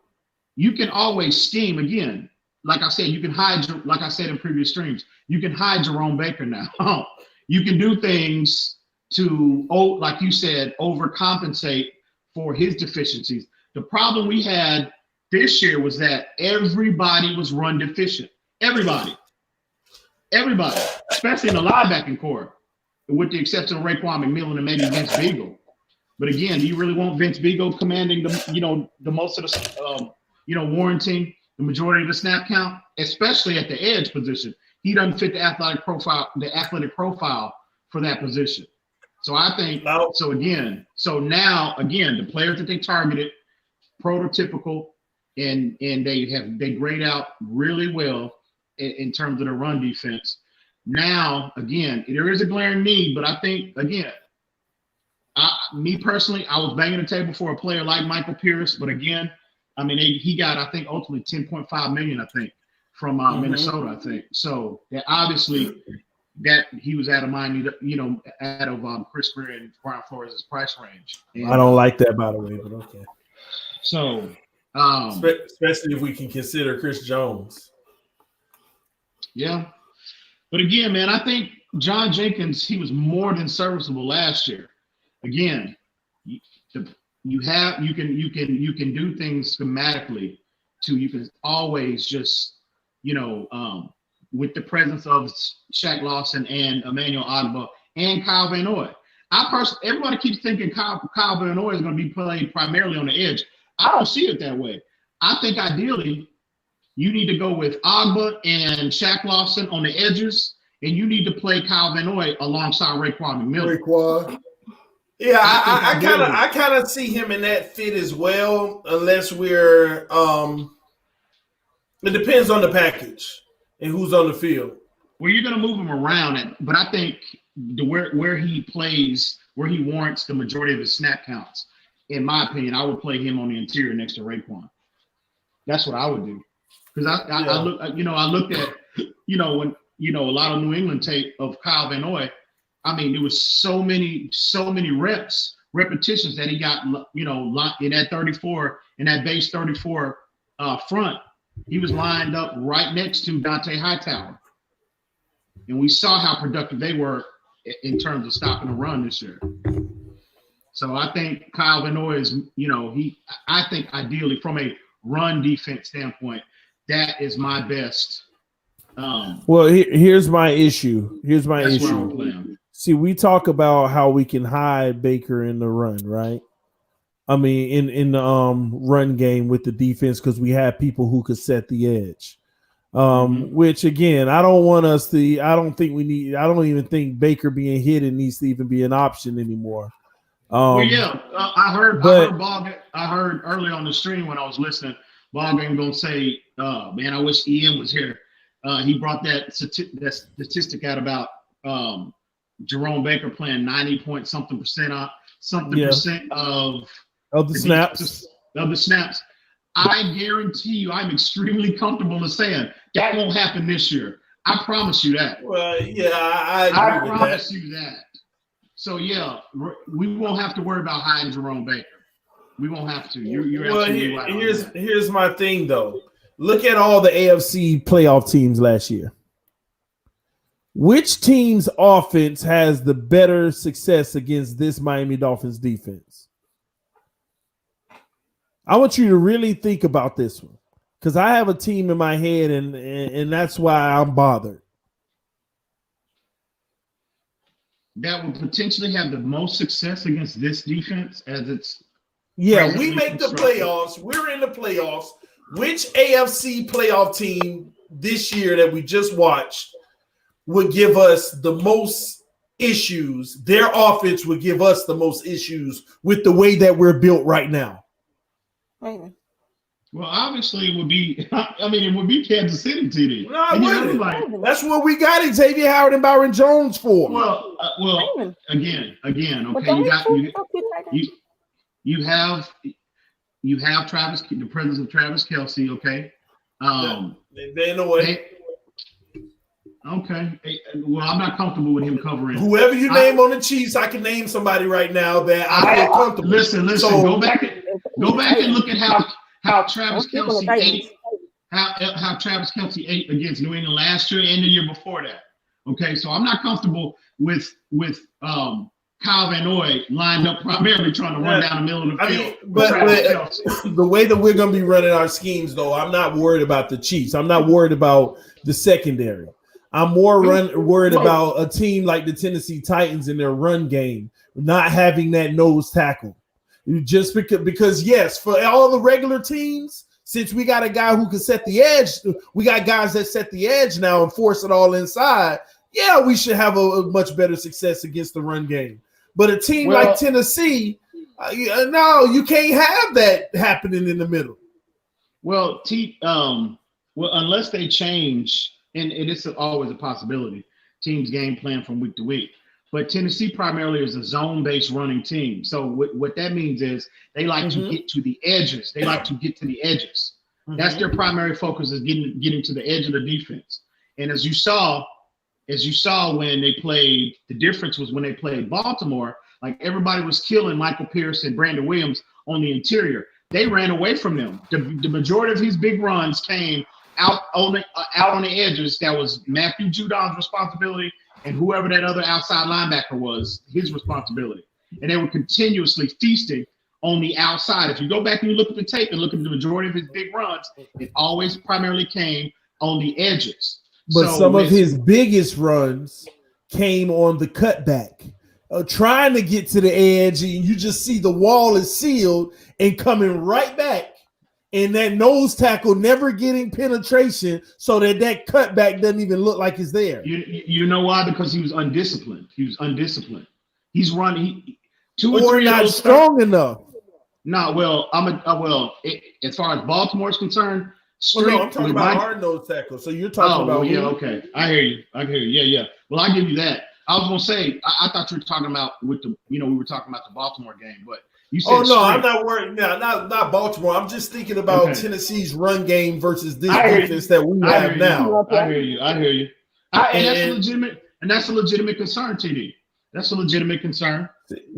you can always scheme again. Like I said, you can hide, like I said in previous streams, you can hide Jerome Baker now. You can do things to, like you said, overcompensate for his deficiencies. The problem we had this year was that everybody was run deficient. Everybody, especially in the linebacking core, with the exception of Raekwon McMillan and maybe Vince Beagle. But again, do you really want Vince Beagle commanding the most of the, warranting the majority of the snap count, especially at the edge position? He doesn't fit the athletic profile for that position. So I think now the players that they targeted, prototypical, and they grade out really well in terms of the run defense. Now, again, there is a glaring need, but I think, again, me personally, I was banging the table for a player like Michael Pierce, but again, I mean, he got, I think, ultimately $10.5 million, I think, from Minnesota, I think. So obviously that he was out of mind, out of Chris Greer and Brian Flores' price range. And, I don't like that, by the way, but okay. So, especially if we can consider Chris Jones. Yeah. But again, man, I think John Jenkins, he was more than serviceable last year. Again, you can do things schematically you can always just, with the presence of Shaq Lawson and Emmanuel Ogbah and Kyle Van Noy. Everybody keeps thinking Kyle Van Noy is going to be played primarily on the edge. I don't see it that way. I think ideally you need to go with Ogbah and Shaq Lawson on the edges, and you need to play Kyle Van Noy alongside Raekwon McMillan. Yeah, I kind of see him in that fit as well, unless we're it depends on the package and who's on the field. Well, you're going to move him around, but I think where he plays, where he warrants the majority of his snap counts, in my opinion, I would play him on the interior next to Raekwon. That's what I would do. Because I looked at, when a lot of New England tape of Kyle Van Noy. I mean, there was so many repetitions that he got, in that 34, in that base 34 front. He was lined up right next to Dante Hightower. And we saw how productive they were in terms of stopping the run this year. So I think Kyle Van Noy is, I think ideally from a run defense standpoint, that is my best. Well, here's my issue. See, we talk about how we can hide Baker in the run, right? I mean, in the run game with the defense, because we have people who could set the edge. Which again, I don't even think Baker being hidden needs to even be an option anymore. I heard early on the stream when I was listening, Ballgame gonna say, man, I wish Ian was here. He brought that statistic out about Jerome Baker playing 90-point-something% of the snaps. Of the snaps. I guarantee you, I'm extremely comfortable in saying that won't happen this year. I promise you that. Well, yeah, I promise you that. So yeah, we won't have to worry about hiding Jerome Baker. We won't have to. You're absolutely right. Here's my thing though. Look at all the AFC playoff teams last year. Which team's offense has the better success against this Miami Dolphins defense? I want you to really think about this one, because I have a team in my head, and that's why I'm bothered. That would potentially have the most success against this defense as it's. Yeah, we make the playoffs. We're in the playoffs. Which AFC playoff team this year that we just watched would give us the most issues? Their offense would give us the most issues with the way that we're built right now. Well, obviously, it would be. I mean, it would be Kansas City, TD. No, that's what we got Xavier Howard and Byron Jones for. Well, again. Okay, you have Travis, the presence of Travis Kelce. Okay, they're in the way. Okay. Well, I'm not comfortable with him covering. Whoever you name on the Chiefs, I can name somebody right now that I feel comfortable. Listen. So, go back and look at how Travis Kelce ate. How Travis Kelce ate against New England last year and the year before that. Okay, so I'm not comfortable with Kyle Van Noy lined up primarily trying to run down the middle of the field. But the way that we're going to be running our schemes, though, I'm not worried about the Chiefs. I'm not worried about the secondary. I'm more worried about a team like the Tennessee Titans in their run game not having that nose tackle. Just because yes, for all the regular teams, since we got a guy who can set the edge, we got guys that set the edge now and force it all inside. yeah, we should have a much better success against the run game. But a team like Tennessee, no, you can't have that happening in the middle. Well, unless they change, and it's always a possibility, teams game plan from week to week. But Tennessee primarily is a zone-based running team. So what that means is they like to get to the edges. They like to get to the edges. That's their primary focus, is getting to the edge of the defense. And as you saw when they played, the difference was when they played Baltimore, like everybody was killing Michael Pierce and Brandon Williams on the interior. They ran away from them. The majority of his big runs came out on the edges. That was Matthew Judon's responsibility, and whoever that other outside linebacker was, his responsibility. And they were continuously feasting on the outside. If you go back and you look at the tape and look at the majority of his big runs, it always primarily came on the edges. But some of his biggest runs came on the cutback, trying to get to the edge, and you just see the wall is sealed and coming right back, and that nose tackle never getting penetration, so that cutback doesn't even look like it's there. You know why? Because he was undisciplined. He's running or not strong enough. No, well, as far as Baltimore is concerned. No, I'm talking about our nose tackle. So you're talking about okay. I hear you. Yeah. Well, I give you that. I was gonna say I thought you were talking about we were talking about the Baltimore game, but you said I'm not worried. No, not Baltimore. I'm just thinking about Tennessee's run game versus this defense that we have now. I hear you. And that's a legitimate concern, TD. That's a legitimate concern.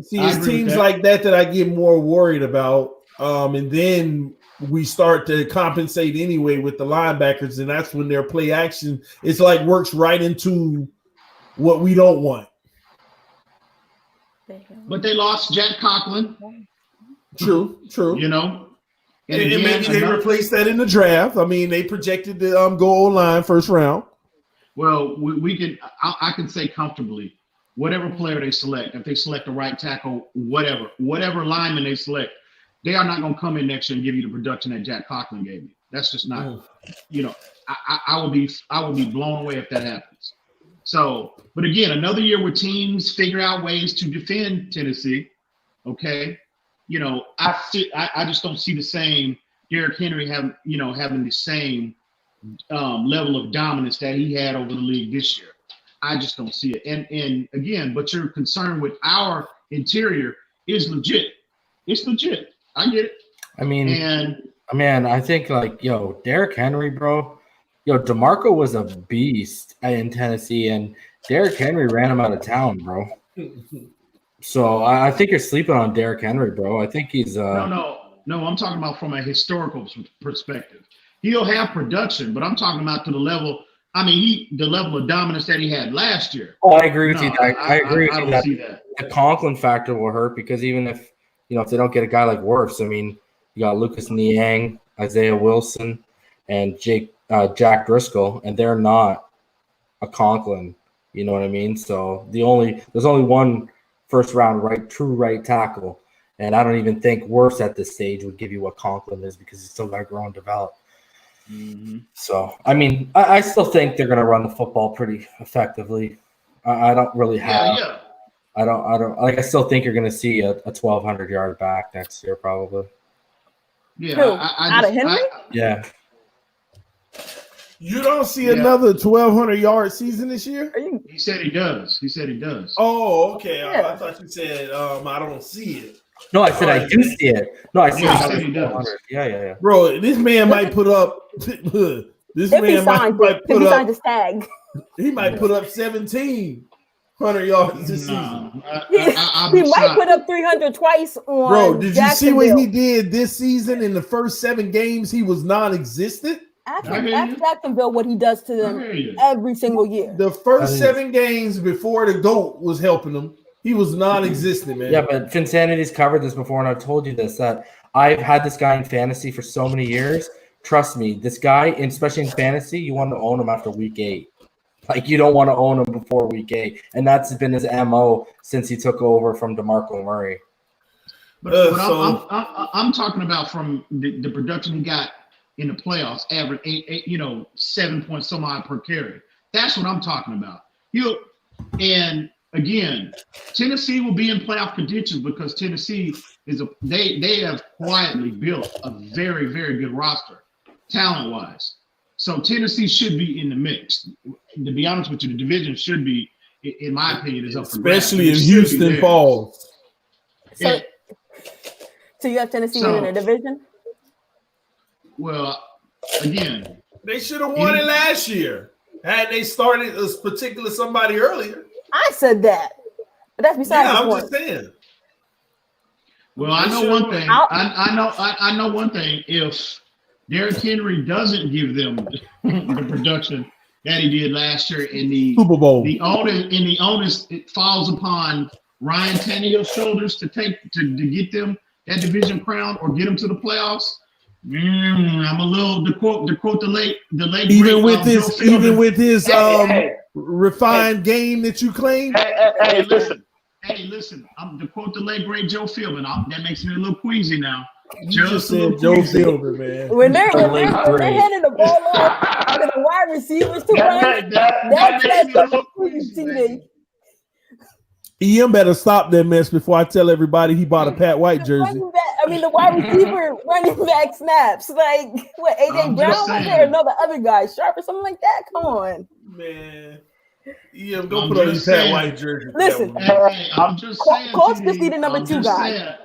See, it's teams like that I get more worried about. And then we start to compensate anyway with the linebackers, and that's when their play action works right into what we don't want. But they lost Jack Conklin. True. And maybe they replaced that in the draft. I mean, they projected to go online first round. Well, I can say comfortably, whatever player they select, if they select the right tackle, whatever lineman they select, they are not going to come in next year and give you the production that Jack Conklin gave you. That's just not, I would be blown away if that happens. So, but again, another year where teams figure out ways to defend Tennessee. Okay. I just don't see the same Derrick Henry having the same level of dominance that he had over the league this year. I just don't see it. And again, but your concern with our interior is legit. It's legit. I get it. I mean, I think Derrick Henry, bro. DeMarco was a beast in Tennessee, and Derrick Henry ran him out of town, bro. So I think you're sleeping on Derrick Henry, bro. I think he's No, I'm talking about from a historical perspective. He'll have production, but I'm talking about to the level. I mean, the level of dominance that he had last year. Oh, I agree with you. I agree with you don't see that. The Conklin factor will hurt because even if they don't get a guy like Wirfs, I mean, you got Lucas Niang, Isaiah Wilson, and Jack Driscoll, and they're not a Conklin. You know what I mean? So there's only one first round true right tackle, and I don't even think Wirfs at this stage would give you what Conklin is because he's still got to grow and develop. Mm-hmm. So I mean, I still think they're going to run the football pretty effectively. I don't really have. Yeah. I don't I still think you're going to see a 1,200 yard back next year probably. Yeah, out of Henry. Yeah. You don't see another 1,200 yard season this year? He said he does. Oh, okay. Yeah. I thought you said I don't see it. No, I said I do see it. No, I see he does. Yeah. Bro, this man might put up. This man might put up his tag. He might put up 1,700 yards this season. He might put up 300 twice on. Bro, did you see what he did this season? In the first 7 games, he was non-existent. Ask Jacksonville what he does to them every single year. The first 7 games before the GOAT was helping him, he was non-existent, man. Yeah, but Finsanity's covered this before, and I've told you this, that I've had this guy in fantasy for so many years. Trust me, this guy, especially in fantasy, you want to own him after week 8. Like, you don't want to own him before week 8. And that's been his MO since he took over from DeMarco Murray. But I'm talking about from the production he got in the playoffs, average 7 points some odd per carry. That's what I'm talking about. And again, Tennessee will be in playoff contention because Tennessee they have quietly built a very, very good roster, talent wise. So Tennessee should be in the mix. To be honest with you, the division should be, in my opinion, is up for grabs. Especially if Houston falls. So you have Tennessee winning the division? Well, again, they should have won it last year. Had they started this particular somebody earlier. I said that. But that's besides the point. I'm just saying. Well, I know one thing. I know one thing. If Derrick Henry doesn't give them the production that he did last year in the Superbowl, the onus it falls upon Ryan Tannehill's shoulders to get them that division crown or get them to the playoffs. I'm a little to quote the late even with his refined game that you claim. Hey, listen. I'm to quote the late great Joe Philbin. That makes me a little queasy now. You just said Joe Philbin, man. When they're handing the ball off to the wide receivers to run, that's a little queasy. EM better stop that mess before I tell everybody he bought a Pat White jersey. The wide receiver running back snaps. Like, what, AJ Brown was there? Another other guy, Sharp or something like that? Come on. Man. EM, go put on your Pat White jersey. Listen, I'm just saying. Colts just need a number 2 guy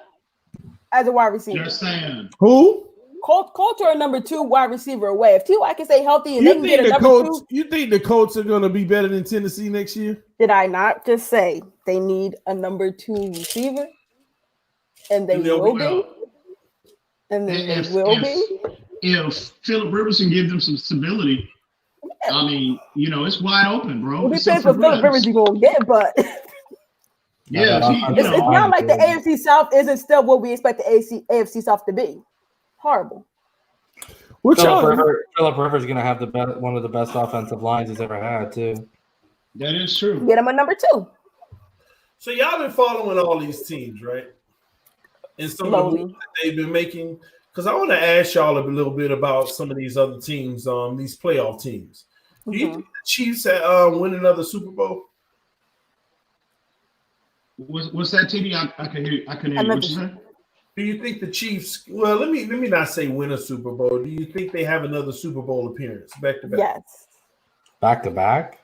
as a wide receiver. Just saying. Who? Colts are a number 2 wide receiver away. If T.Y. can stay healthy and they can get a number 2. You think the Colts are going to be better than Tennessee next year? Did I not just say they need a number 2 receiver? And they will be. And then they will be. If Phillip Rivers can give them some stability, I mean, it's wide open, bro. It depends what Phillip Rivers you're going to get, but it's not like the AFC South isn't still what we expect the AFC South to be. Horrible. Phillip Rivers is going to have one of the best offensive lines he's ever had, too. That is true. Get him a number 2. So y'all been following all these teams, right? And some of the moves that they've been making. Because I want to ask y'all a little bit about some of these other teams, these playoff teams. Do you think the Chiefs win another Super Bowl? What's that, TD? I can hear. I can hear you. What you say? Do you think the Chiefs? Well, let me not say win a Super Bowl. Do you think they have another Super Bowl appearance back to back? Yes. Back to back?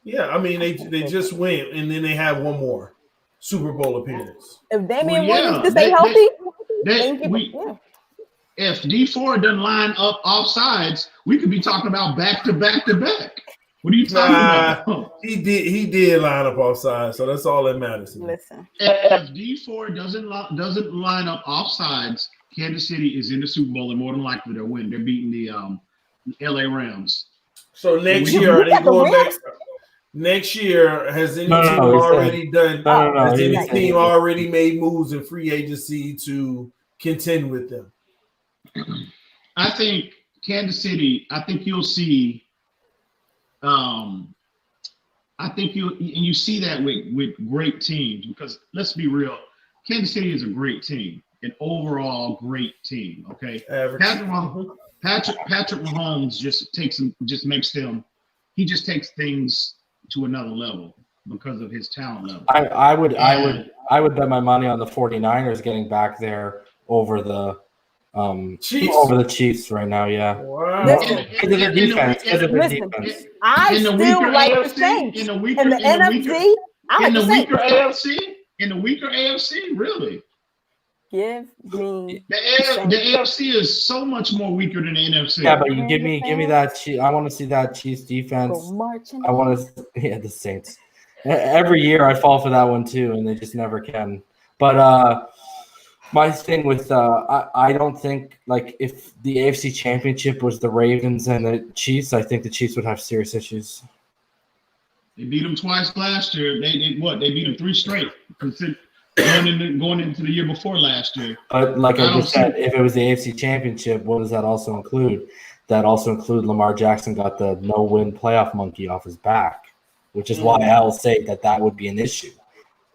Yeah, I mean they just went and then they have one more Super Bowl appearance. If Damian Williams to stay healthy, if D4 doesn't line up offsides, we could be talking about back to back to back. What are you talking about? He did line up offside, so that's all that matters. Listen, if D4 doesn't line up offsides, Kansas City is in the Super Bowl and more than likely they'll win. They're beating the LA Rams. So next year, are they going back? Next year, has any team already done? Has any team already made moves in free agency to contend with them? I think Kansas City. I think you'll see. I think you see that with great teams because let's be real, Kansas City is a great team, an overall great team. Okay, Patrick Mahomes just takes things to another level because of his talent level. I would bet my money on the 49ers getting back there over the Chiefs right now. Yeah. Wow. Because of their defense. I still like the Saints. In the NFC, I like the Saints. In the weaker AFC, really. Give me the AFC is so much more weaker than the NFC. Yeah, but you give me that. I want to see that Chiefs defense. I want to. Yeah, the Saints. Every year I fall for that one too, and they just never can. But my thing with I don't think like if the AFC Championship was the Ravens and the Chiefs, I think the Chiefs would have serious issues. They beat them twice last year. They beat them 3 straight. Going into the year before last year. But like I just said, if it was the AFC Championship, what does that also include? That also include Lamar Jackson got the no-win playoff monkey off his back, which is why I'll say that would be an issue.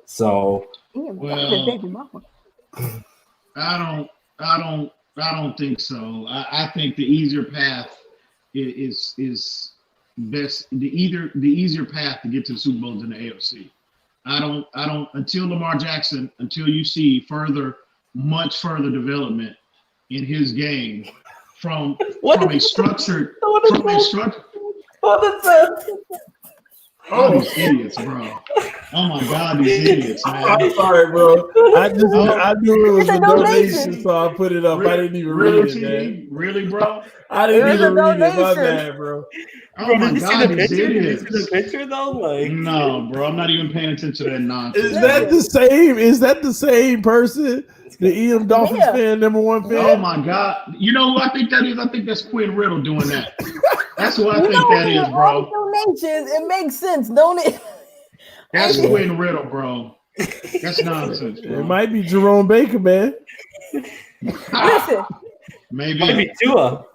So, well, I don't think so. I think the easier path is easier path to get to the Super Bowl than the AFC. I don't until Lamar Jackson, until you see much further development in his game from a structured. What is that? Oh, these idiots, bro. Oh my God, these idiots, man. I'm sorry, bro. I knew it was a donation, so I put it up. I didn't even read it, man. Really, bro? I didn't even read it. My bad, bro. Oh my God, these idiots. Did you see the picture though? Like, no, bro. I'm not even paying attention to that nonsense. Is that the same person? The EM Dolphins fan, #1 fan? Oh my God. You know who I think that is? I think that's Quinn Riddle doing that. That's who I think that is, bro. Donations, it makes sense, don't it? That's Quinn Riddle, bro. That's nonsense, bro. It might be Jerome Baker, man. Listen. Maybe. might be Tua.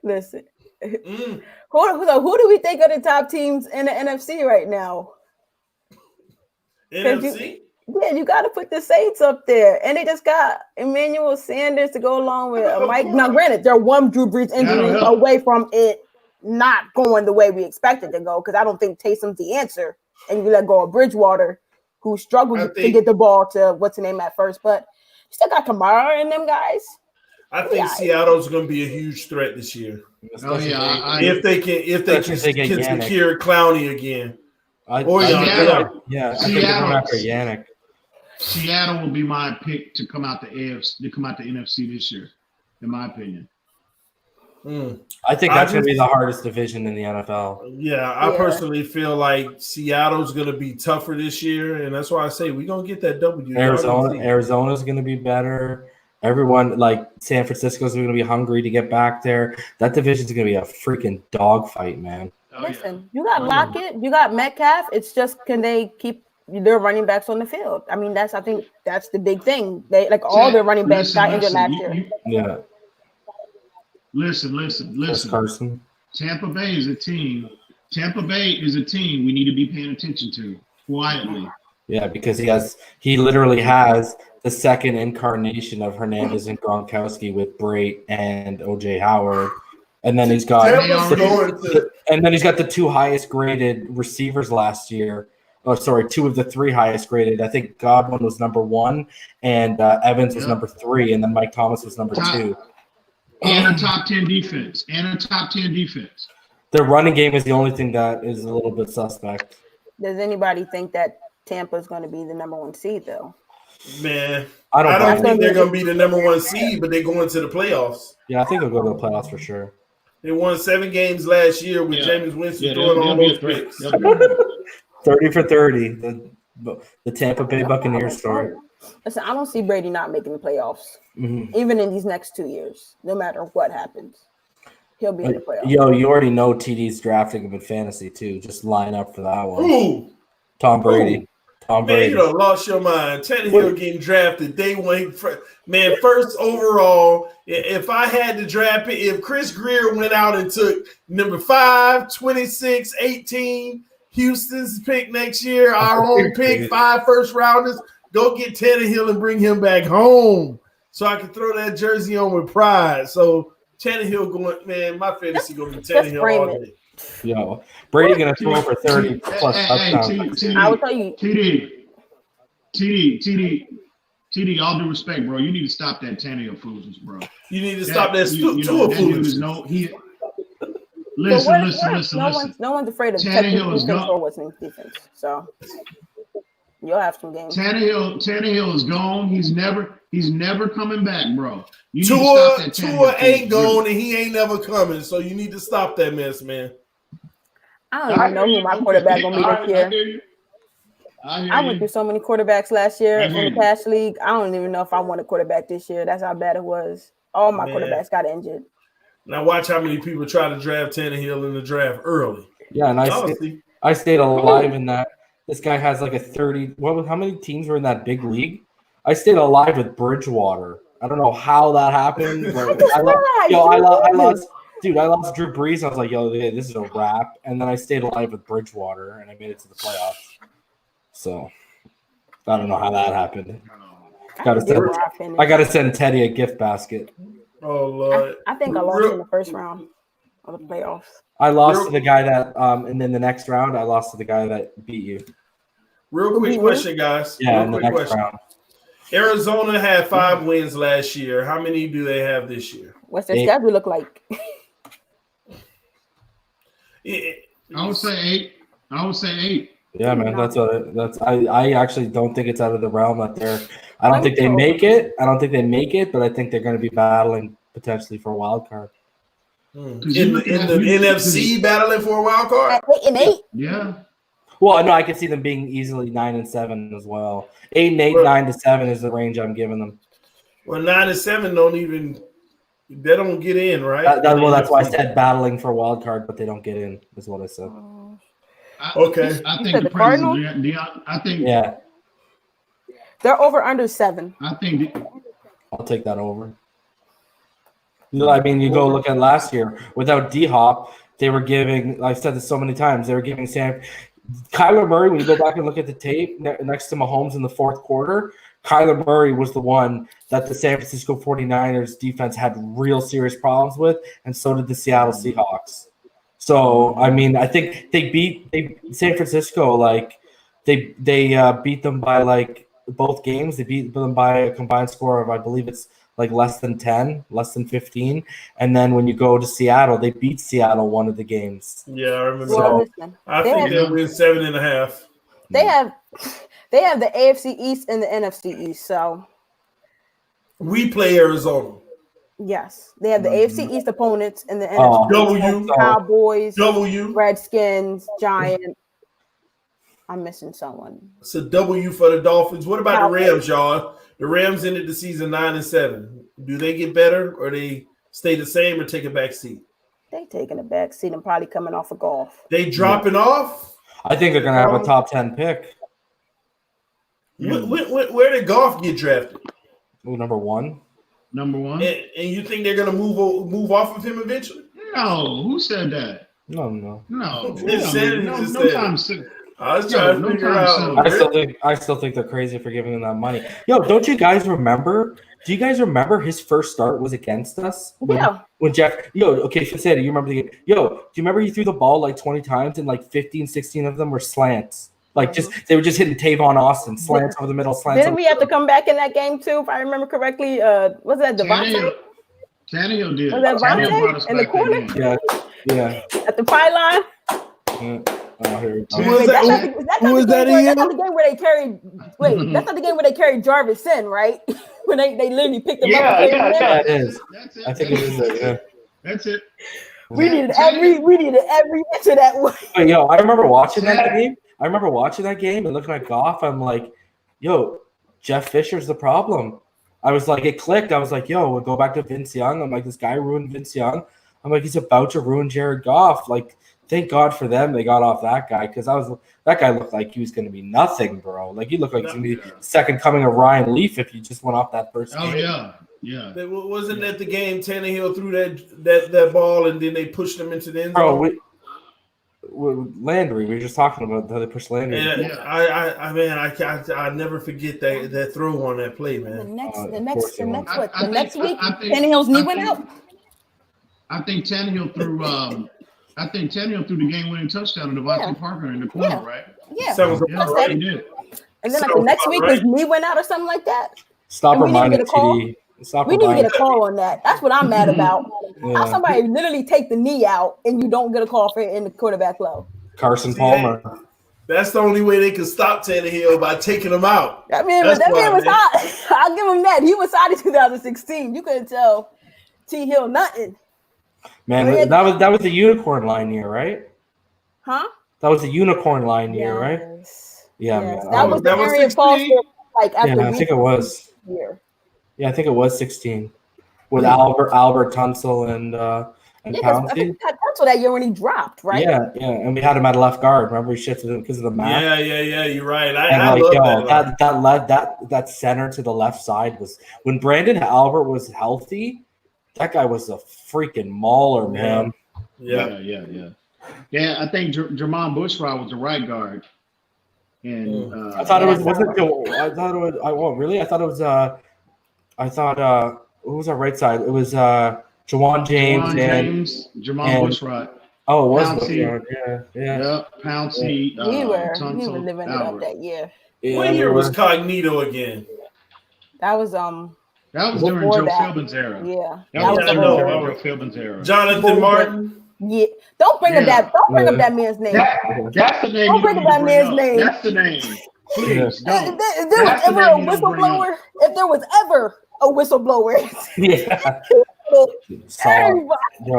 Listen. Who do we think are the top teams in the NFC right now? NFC? You got to put the Saints up there. And they just got Emmanuel Sanders to go along with Mike. Now, granted, they're one Drew Brees injury away from it not going the way we expected to go, because I don't think Taysom's the answer. And you let go of Bridgewater, who struggled to get the ball to what's the name at first. But you still got Kamara and them guys. I think Seattle's going to be a huge threat this year. Oh yeah, if they can secure Clowney again. Seattle will be my pick to come out the AFC, to come out the NFC this year, in my opinion. I think that's going to be the hardest division in the NFL. Yeah, I personally feel like Seattle's going to be tougher this year, and that's why I say we're going to get that W. Arizona's going to be better. Everyone, like San Francisco's going to be hungry to get back there. That division's going to be a freaking dogfight, man. Listen, you got Lockett, you got Metcalf. It's just, can they keep their running backs on the field? I mean, I think that's the big thing. They all their running backs got injured last year. Yeah. Listen. Carson. Tampa Bay is a team. We need to be paying attention to quietly. Yeah, because he literally has the second incarnation of Hernandez and Gronkowski with Brait and OJ Howard. And then he's got the two highest graded receivers last year. Oh, sorry, two of the three highest graded. I think Godwin was number 1 and Evans was number 3, and then Mike Thomas was number 2. And a top 10 defense. Their running game is the only thing that is a little bit suspect. Does anybody think that Tampa's going to be the number 1 seed, though? Man, I don't think they're going to be the number 1 seed, but they're going to the playoffs. Yeah, I think they'll go to the playoffs for sure. They won 7 games last year with Jameis Winston throwing all those picks. 30 for 30, the Tampa Bay Buccaneers story. Listen, I don't see Brady not making the playoffs, even in these next 2 years. No matter what happens, he'll be in the playoffs. Yo, you already know TD's drafting him in fantasy too. Just line up for that one. Ooh. Tom Brady. Man, you done lost your mind. Tannehill getting drafted day 1. Man, first overall. If I had to draft it, if Chris Greer went out and took number 5, 26, 18, Houston's pick next year, our own pick, 5 first rounders, go get Tannehill and bring him back home so I can throw that jersey on with pride. So Tannehill going, man, my fantasy going to be Tannehill all day. Yo, Brady going to throw for 30 plus touchdowns. I will tell you. TD, all due respect, bro, you need to stop that Tannehill foolishness, bro. You need to stop that foolishness. Listen. No one's afraid of Tannehill is gone. Or what's in defense. So you'll have some games. Tannehill is gone. He's never coming back, bro. Tua ain't gone and he ain't never coming. So you need to stop that mess, man. I don't even know who my quarterback gonna be this year. I went through so many quarterbacks last year in the cash league. I don't even know if I want a quarterback this year. That's how bad it was. All my quarterbacks got injured. Now watch how many people try to draft Tannehill in the draft early. Yeah, and I stayed alive in that. This guy has like a 30. How many teams were in that big league? I stayed alive with Bridgewater. I don't know how that happened. But I lost Drew Brees. I was like, yo, this is a wrap. And then I stayed alive with Bridgewater, and I made it to the playoffs. So I don't know how that happened. I got to send Teddy a gift basket. Oh, Lord. I think I lost in the first round. of the playoffs. I lost to the guy that, and then the next round, I lost to the guy that beat you. Real quick question, guys. Yeah, Real in the quick next question. round. Arizona had 5 wins last year. How many do they have this year? What's their schedule look like? I would say 8. I would say 8. Yeah, man, I actually don't think it's out of the realm that they're. I don't think they make it. But I think they're going to be battling potentially for a wild card. In the NFC battling for a wild card? At 8 and 8? Yeah. Well, no, I could see them being easily 9 and 7 as well. 8 and 8, 9 to 7 is the range I'm giving them. Well, 9 and 7 don't get in, right? That's why I said battling for a wild card, but they don't get in. Is what I said. Okay. I think the Cardinals. I think. Yeah. They're over under 7. I think. I'll take that over. I mean, you go look at last year without D-Hop, they were giving. I've said this so many times. They were giving Kyler Murray. When you go back and look at the tape next to Mahomes in the fourth quarter, Kyler Murray was the one that the San Francisco 49ers defense had real serious problems with, and so did the Seattle Seahawks. So, I mean, I think they beat San Francisco, like, they beat them by, like, both games. They beat them by a combined score of, I believe it's, like, less than 10, less than 15. And then when you go to Seattle, they beat Seattle one of the games. Yeah, I remember. Well, I think they'll win 7.5. They have the AFC East and the NFC East, so we play Arizona. Yes, they have the AFC East opponents and the NFC Cowboys, Redskins, Giants. I'm missing someone. It's a W for the Dolphins. What about the Rams, y'all? The Rams ended the season 9 and 7. Do they get better, or they stay the same, or take a back seat? They taking a back seat and probably coming off of golf. They dropping off? I think they're gonna have a top 10 pick. Where did Goff get drafted? Ooh, number 1. Number 1. And you think they're gonna move off of him eventually? No, who said that? No. No time soon. I was trying to figure out. I still think they're crazy for giving them that money. Yo, don't you guys remember? Do you guys remember his first start was against us? When Jeff, okay, Fitzgerald, do you remember the game? Yo, do you remember he threw the ball like 20 times and like 15, 16 of them were slants? Like they were just hitting Tavon Austin, slants over the middle, slants. Didn't we have to come back in that game too, if I remember correctly? Was that Devontae? Tannehill did. Was that Devontae in the corner? Yeah. At the pylon? Yeah. Oh, here we go. Who was that? That's not the game where they carried. Wait, that's not the game where they carried Jarvis in, right? When they literally picked him up. Yeah, it is. That's it. I think it is. Yeah. That's it. We needed every inch of that way. But, yo, I remember watching that game. And looking at Goff. I'm like, yo, Jeff Fisher's the problem. I was like, it clicked. I was like, yo, we'll go back to Vince Young. I'm like, this guy ruined Vince Young. I'm like, he's about to ruin Jared Goff. Like, thank God for them they got off that guy, because that guy looked like he was going to be nothing, bro. Like, he looked like he was going to be second coming of Ryan Leaf if you just went off that first game. Yeah. Wasn't that the game Tannehill threw that ball and then they pushed him into the end zone? Landry, we were just talking about how they pushed Landry. I never forget that throw on that play, man. The next week, Tannehill's knee went out. I think Tannehill threw the game-winning touchdown to Devontae Parker in the corner, right? Yeah. He did. And then like the next week, his knee went out or something like that. Stop reminding TD. We need to get a call on that. That's what I'm mad about. How somebody literally take the knee out and you don't get a call for it in the quarterback low. Carson Palmer. That's the only way they can stop Tannehill, by taking him out. That man was hot. I'll give him that. He was hot in 2016. You couldn't tell T Hill nothing. Man, that was the unicorn line year, right? Huh? That was the unicorn line year, right? Yeah, man. That was the area of false. Like after I think it was. Year. Yeah, I think it was 16 with Albert Tunsil and Pouncey. Tunsil that year when he dropped, right? Yeah, and we had him at left guard. Remember, he shifted him because of the map. Yeah. You're right. I love that center to the left side was when Brandon Albert was healthy. That guy was a freaking mauler, man. Yeah. I think Jermon Bushrod was the right guard. And I thought it was. Really? I thought it was. Who was our right side? It was Jawan James, Jamal and Bushrod. Oh, it was Pouncey. yeah. Pouncey. We were Tunsil, living it up that year. Yeah, what year was Cognito again? That was That was during before Joe that. Philbin's era. Yeah. That was I during know. Joe Philbin's era. Jonathan Martin. Yeah. Don't bring up that. Don't bring up that man's name. That's the name. Don't bring up that man's name. That's the name. Please don't. If there was ever a whistleblower, if there was ever a whistleblower, Bro.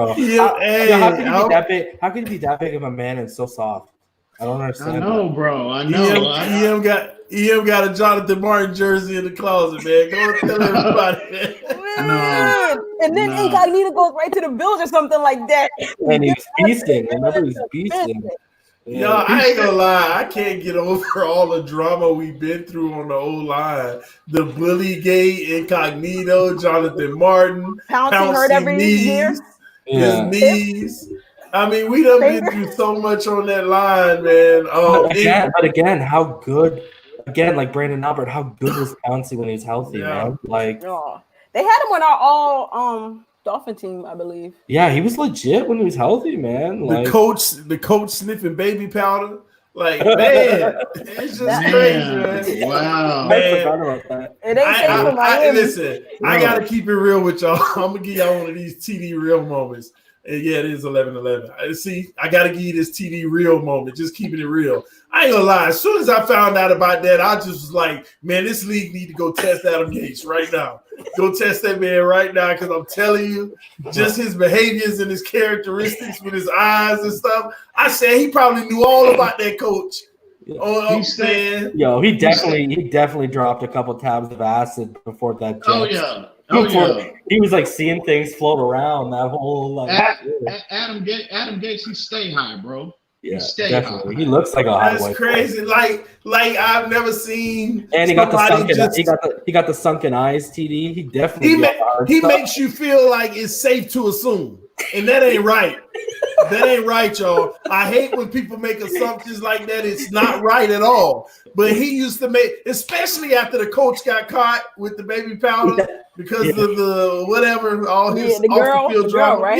How could you be that big? How could you be that big of a man and so soft? I don't understand. I know, bro. I know. EM got a Jonathan Martin jersey in the closet, man. Go tell everybody. No. And then Incognito goes right to the Bills or something like that. And he's beasting. Remember, he's beasting. Yo, I ain't gonna lie. I can't get over all the drama we've been through on the O-line. The bully gate, Incognito, Jonathan Martin, Pouncey hurt every year. His knees. I mean, we done been through so much on that line, man. But again, how good? Again, like Brandon Albert, how good was Pouncey when he was healthy, man? Like, they had him on our all Dolphin team, I believe. Yeah, he was legit when he was healthy, man. Like, the coach sniffing baby powder. Like, man, it's just crazy, man. Wow. I forgot about that. It ain't safe for Miami. Listen, I gotta keep it real with y'all. I'm gonna give y'all one of these TD real moments. And yeah, it is 11-11. See, I got to give you this TD real moment, just keeping it real. I ain't gonna lie. As soon as I found out about that, I just was like, man, this league need to go test Adam Gates right now. Go test that man right now, because I'm telling you, just his behaviors and his characteristics with his eyes and stuff. I said he probably knew all about that coach. He definitely dropped a couple tabs of acid before that. He was like seeing things float around that whole. Adam Gates, he stay high, bro. Yeah, definitely. High. He looks like a high. That's crazy. Like I've never seen. And he got the sunken eyes. TD. He definitely. He makes you feel like it's safe to assume, and that ain't right. That ain't right, y'all. I hate when people make assumptions like that. It's not right at all. But he used to make, especially after the coach got caught with the baby powder because of the whatever, all his off the field drama. Right?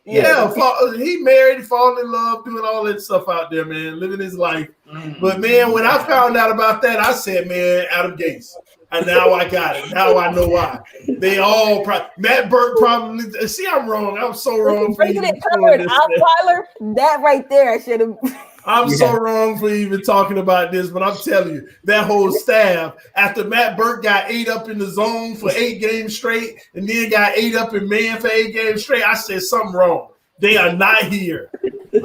He married, falling in love, doing all that stuff out there, man, living his life. But man, when I found out about that, I said, man, Adam Gates. And now I got it. Now I know why. They all Matt Burke probably. See, I'm wrong. I'm so wrong. Breaking it covered Osweiler. That right there, I should have. I'm so wrong for even talking about this, but I'm telling you, that whole staff, after Matt Burke got 8 up in the zone for 8 games straight, and then got 8 up in man for 8 games straight, I said something wrong. They are not here.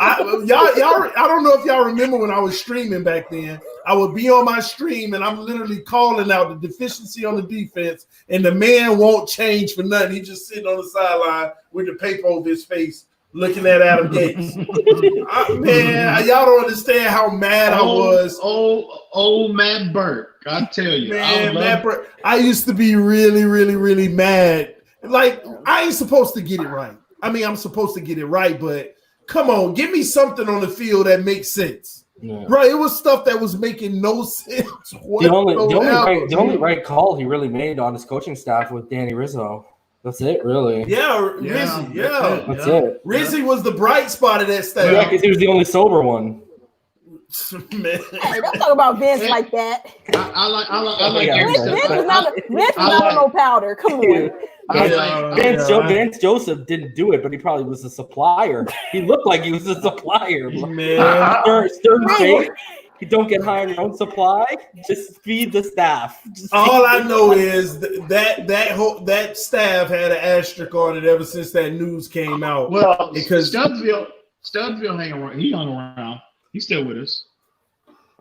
I don't know if y'all remember when I was streaming back then. I would be on my stream and I'm literally calling out the deficiency on the defense, and the man won't change for nothing. He's just sitting on the sideline with the paper over his face, looking at Adam Gates. Man, y'all don't understand how mad I was. Old Matt Burke, I tell you, man, Matt Burke. I used to be really, really, really mad. Like, I ain't supposed to get it right. I mean, I'm supposed to get it right, but come on, give me something on the field that makes sense. Yeah. Right, it was stuff that was making no sense. The only right call he really made on his coaching staff was Danny Rizzo. That's it, really. Rizzy. That's it. Rizzy was the bright spot of that staff. Yeah, because he was the only sober one. Man. Hey, don't talk about Vince like that. I like Vince is not on no powder. Come on. Vance Joseph didn't do it, but he probably was a supplier. He looked like he was a supplier. Man. Stern State, you don't get high on your own supply. Just feed the staff. All I know is that staff had an asterisk on it ever since that news came out. Well, because Studesville he hung around. He's still with us.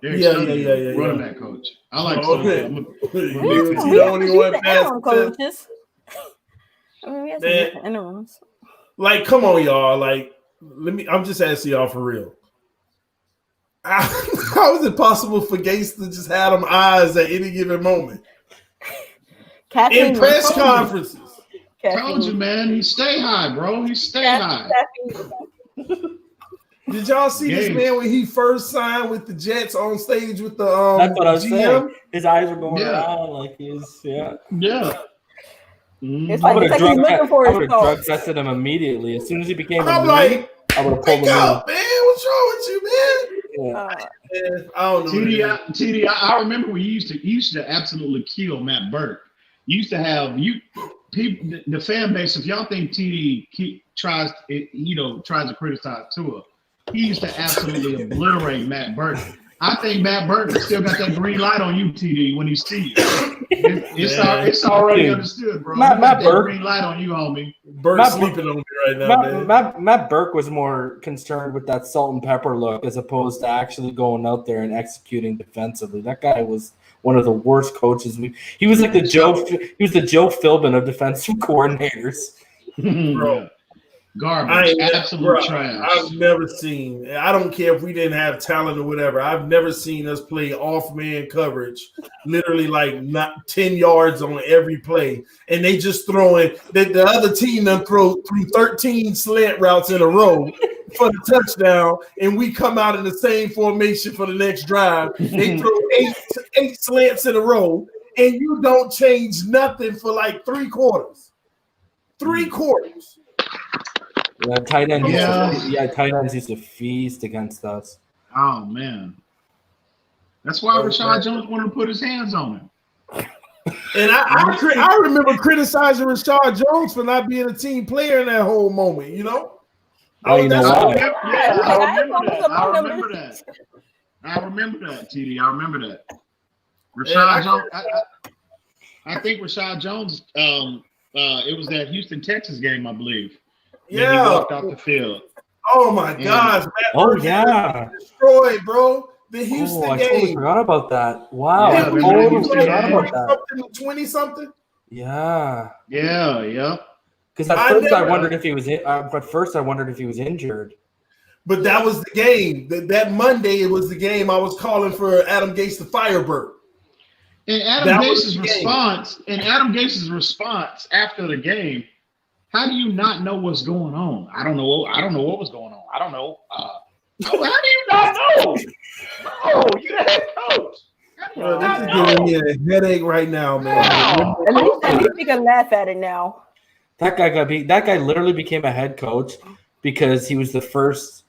Running back coach. I like Studesville. You the only one coaches. I mean, we have some different interims. Like, come on, y'all. Like, I'm just asking y'all for real. How is it possible for Gates to just have them eyes at any given moment? In press conferences. Told you, man. He stay high, bro. He stay high. Did y'all see this man when he first signed with the Jets on stage with the That's what I was GM? saying. His eyes are going around like his. Yeah. It's I like would have he's looking for his drug thoughts. tested him immediately. As soon as he became I'm a like, I would have pulled wake him up, man. What's wrong with you, man? in. Yeah, I don't know. TD, I remember we used to absolutely kill Matt Burke. You used to have people, the fan base. If y'all think TD tries to criticize Tua, he used to absolutely obliterate Matt Burke. I think Matt Burke still got that green light on you, TD, when he sees you. It's already understood, bro. Matt Burke, green light on you, homie. Burke's sleeping on me right now, man. Matt Burke was more concerned with that salt and pepper look as opposed to actually going out there and executing defensively. That guy was one of the worst coaches. He was like the Joe Philbin of defensive coordinators. Bro. Garbage, absolute trash. I've never seen. I don't care if we didn't have talent or whatever. I've never seen us play off-man coverage, literally like not 10 yards on every play, and they just throwing the other team them through 13 slant routes in a row for the touchdown, and we come out in the same formation for the next drive. They throw eight slants in a row, and you don't change nothing for like 3 quarters. 3 quarters. Yeah, tight ends used to feast against us. Oh man, that's why Rashad Jones wanted to put his hands on him. And I remember criticizing Rashad Jones for not being a team player in that whole moment. You know, I remember that. I remember that, TD. I remember that. Rashad Jones. I think Rashad Jones. It was that Houston, Texas game, I believe. Yeah, he walked off the field. Oh my gosh! Destroyed, bro. The Houston I game. totally forgot about that. Wow, Yeah, I totally forgot about that. 20-something. Yeah. Because at first I wondered if he was. I wondered if he was injured. But that was the game. That Monday, it was the game I was calling for Adam Gase to fire Burke. And Adam Gase's response after the game. How do you not know what's going on? I don't know what was going on. I don't know. How do you not know? No, you're the head coach. This is giving me a headache right now, man. At least we can laugh at it now. That guy literally became a head coach because he was the first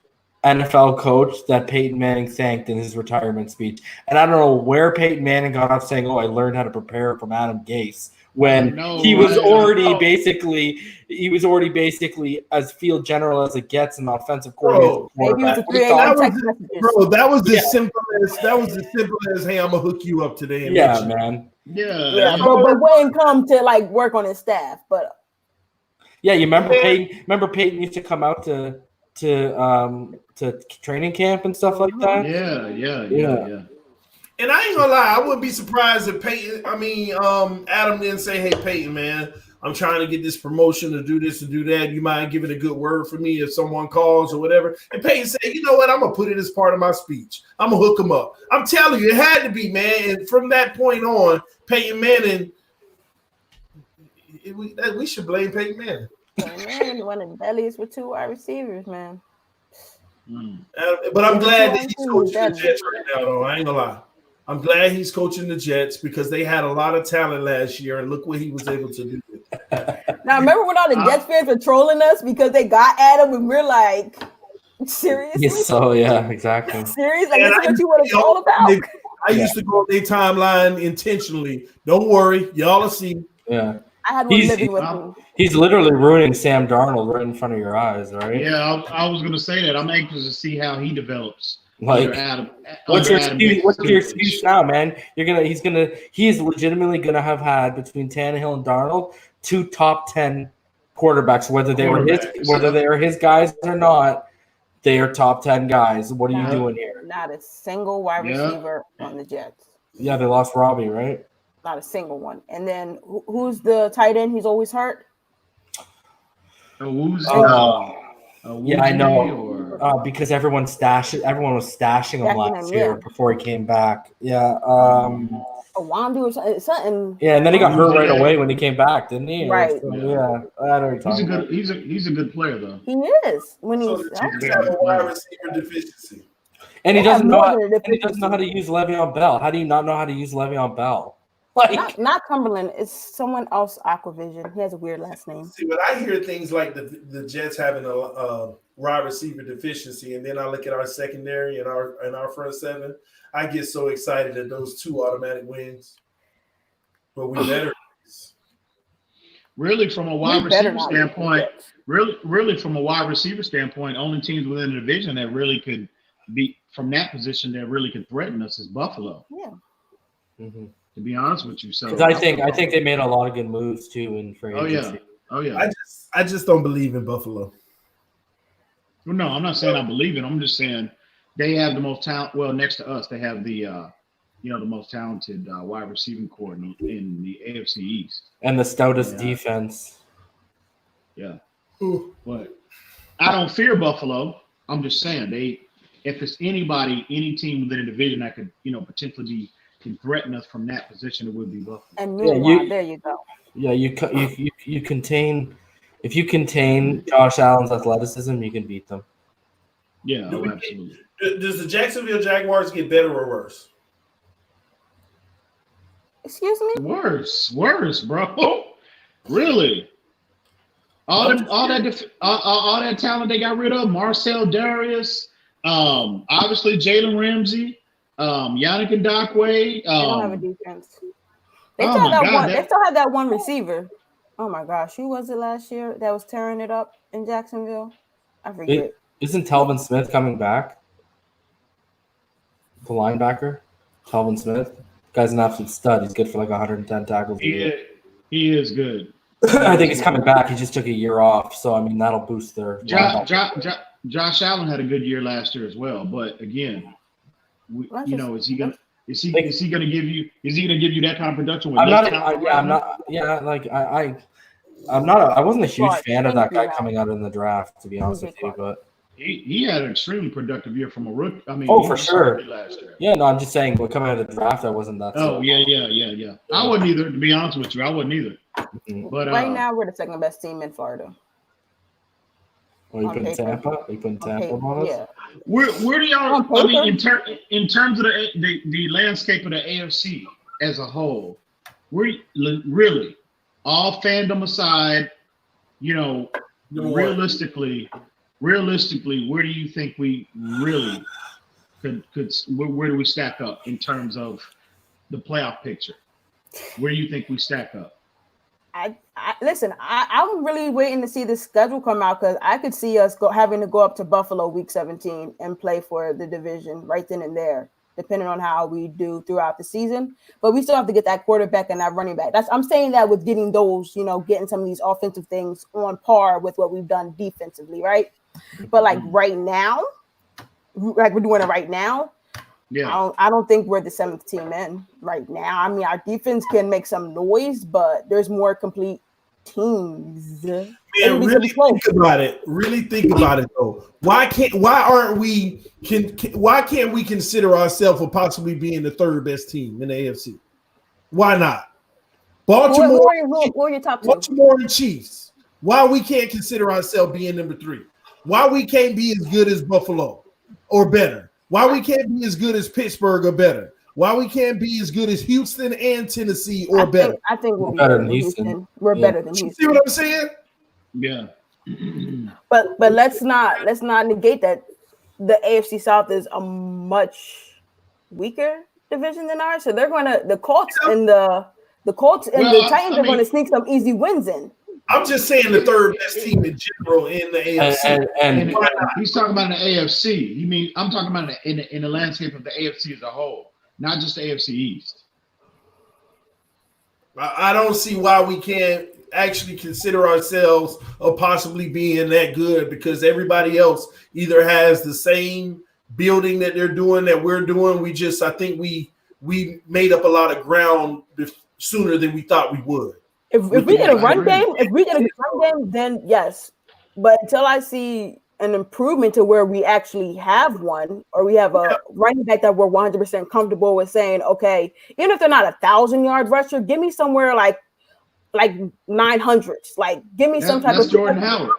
NFL coach that Peyton Manning thanked in his retirement speech. And I don't know where Peyton Manning got off saying, "Oh, I learned how to prepare from Adam Gase." When he was already basically as field general as it gets in offensive coordinator. That was as simple as hey, I'm gonna hook you up today. And man. Yeah. But when it come to like work on his staff, but yeah, you remember Peyton? Remember Peyton used to come out to training camp and stuff like that. Yeah. And I ain't gonna lie, I wouldn't be surprised if Adam didn't say, "Hey, Peyton, man, I'm trying to get this promotion to do this and do that. You mind giving a good word for me if someone calls or whatever?" And Peyton said, "You know what? I'm gonna put it as part of my speech. I'm gonna hook him up." I'm telling you, it had to be, man. And from that point on, Peyton Manning, we should blame Peyton Manning. Man, one of the deadliest with 2 wide receivers, man. But I'm glad that he's coaching the Jets right now, though. I ain't gonna lie. I'm glad he's coaching the Jets because they had a lot of talent last year, and look what he was able to do. Now, remember when all the Jets fans were trolling us because they got at him, and we're like, seriously? Yeah, exactly. Seriously? Like, this is what you want to all about? I used to go on their timeline intentionally. Don't worry, y'all will see. Yeah. I had one living with me. He's literally ruining Sam Darnold right in front of your eyes, right? Yeah, I was going to say that. I'm anxious to see how he develops. Like, what's your excuse now, man? He's legitimately gonna have had between Tannehill and Darnold 2 top 10 quarterbacks, whether they are his guys or not. They are top 10 guys. What are you doing here? Not a single wide receiver on the Jets. Yeah, they lost Robbie, right? Not a single one. And then who's the tight end? He's always hurt. Yeah, I know. Because everyone was stashing him last year before he came back. Yeah. Wandu or something. Yeah, and then he got hurt right away when he came back, didn't he? Right. So, yeah. I know what he's a good player though. He is when he's a wide receiver deficiency. And he doesn't know how to use Le'Veon Bell. How do you not know how to use Le'Veon Bell? Like, not Cumberland. It's someone else. Aquavision. He has a weird last name. See, when I hear things like the Jets having a wide receiver deficiency, and then I look at our secondary and our front seven, I get so excited at those 2 automatic wins. But we better. Really, from a wide receiver standpoint, really from a wide receiver standpoint, only teams within the division that really could be from that position that really could threaten us is Buffalo. Yeah. mm-hmm. To be honest with you, so I think they made a lot of good moves too in free agency. Oh yeah. I just don't believe in Buffalo. Well, no, I'm not saying I believe it. I'm just saying they have the most talent. Well, next to us, they have the the most talented wide receiving core in the AFC East and the stoutest defense. Yeah, but I don't fear Buffalo. I'm just saying if it's any team within the division that could potentially can threaten us from that position, it would be Buffalo. And meanwhile, there you go. Yeah, you contain. If you contain Josh Allen's athleticism, you can beat them. Yeah, absolutely. Does the Jacksonville Jaguars get better or worse? Excuse me? Worse, bro. Really? All that talent they got rid of, Marcel Darius, obviously Jalen Ramsey, Yannick Ngakoue. They don't have a defense. They still have that one receiver. Oh my gosh, who was it last year that was tearing it up in Jacksonville? I forget. Isn't Telvin Smith coming back? The linebacker, Telvin Smith. Guy's an absolute stud. He's good for like 110 tackles. He is good. I think he's coming back. He just took a year off, so I mean that'll boost their. Josh Allen had a good year last year as well, but again, is he gonna give you that kind of production? I wasn't a huge fan of that guy coming out in the draft, to be honest with you, but. He had an extremely productive year from a rookie. I mean, for sure. Last year. Yeah, no, I'm just saying, but coming out of the draft, I wasn't that. Oh, yeah. I wouldn't either, to be honest with you. I wouldn't either. Mm-hmm. But right now, we're the second best team in Florida. Well, you putting Tampa? Are you putting Tampa on us? Yeah. Where do y'all? I mean, in terms of the landscape of the AFC as a whole, really, all fandom aside, realistically, where do you think we really could where do we stack up in terms of the playoff picture? Where do you think we stack up? I'm really waiting to see the schedule come out because I could see us having to go up to Buffalo week 17 and play for the division right then and there, depending on how we do throughout the season. But we still have to get that quarterback and that running back. I'm saying that with getting those, getting some of these offensive things on par with what we've done defensively, right? But like right now, like we're doing it right now, I don't think we're the 7th team in right now. I mean, our defense can make some noise, but there's more complete teams. Man, really think about it. Really think about it though. Why can't we consider ourselves for possibly being the 3rd best team in the AFC? Why not? Baltimore, who are your top 2? Baltimore and Chiefs. Why we can't consider ourselves being number 3? Why we can't be as good as Buffalo or better? Why we can't be as good as Pittsburgh or better? Why we can't be as good as Houston and Tennessee or better? I think we're better than Houston. We're better than Houston. See what I'm saying? Yeah. But let's not negate that the AFC South is a much weaker division than ours. So they're the Colts and the Titans are going to sneak some easy wins in. I'm just saying the 3rd best team in general in the AFC. And he's talking about the AFC. You mean I'm talking about in the landscape of the AFC as a whole, not just the AFC East. I don't see why we can't actually consider ourselves of possibly being that good because everybody else either has the same building that they're doing that we're doing. I think we made up a lot of ground sooner than we thought we would. If we get a run game, then yes. But until I see an improvement to where we actually have one, or we have a running back that we're 100% comfortable with saying, okay, even if they're not 1,000-yard rusher, give me somewhere like 900s. Like, give me some type of Jordan Howard.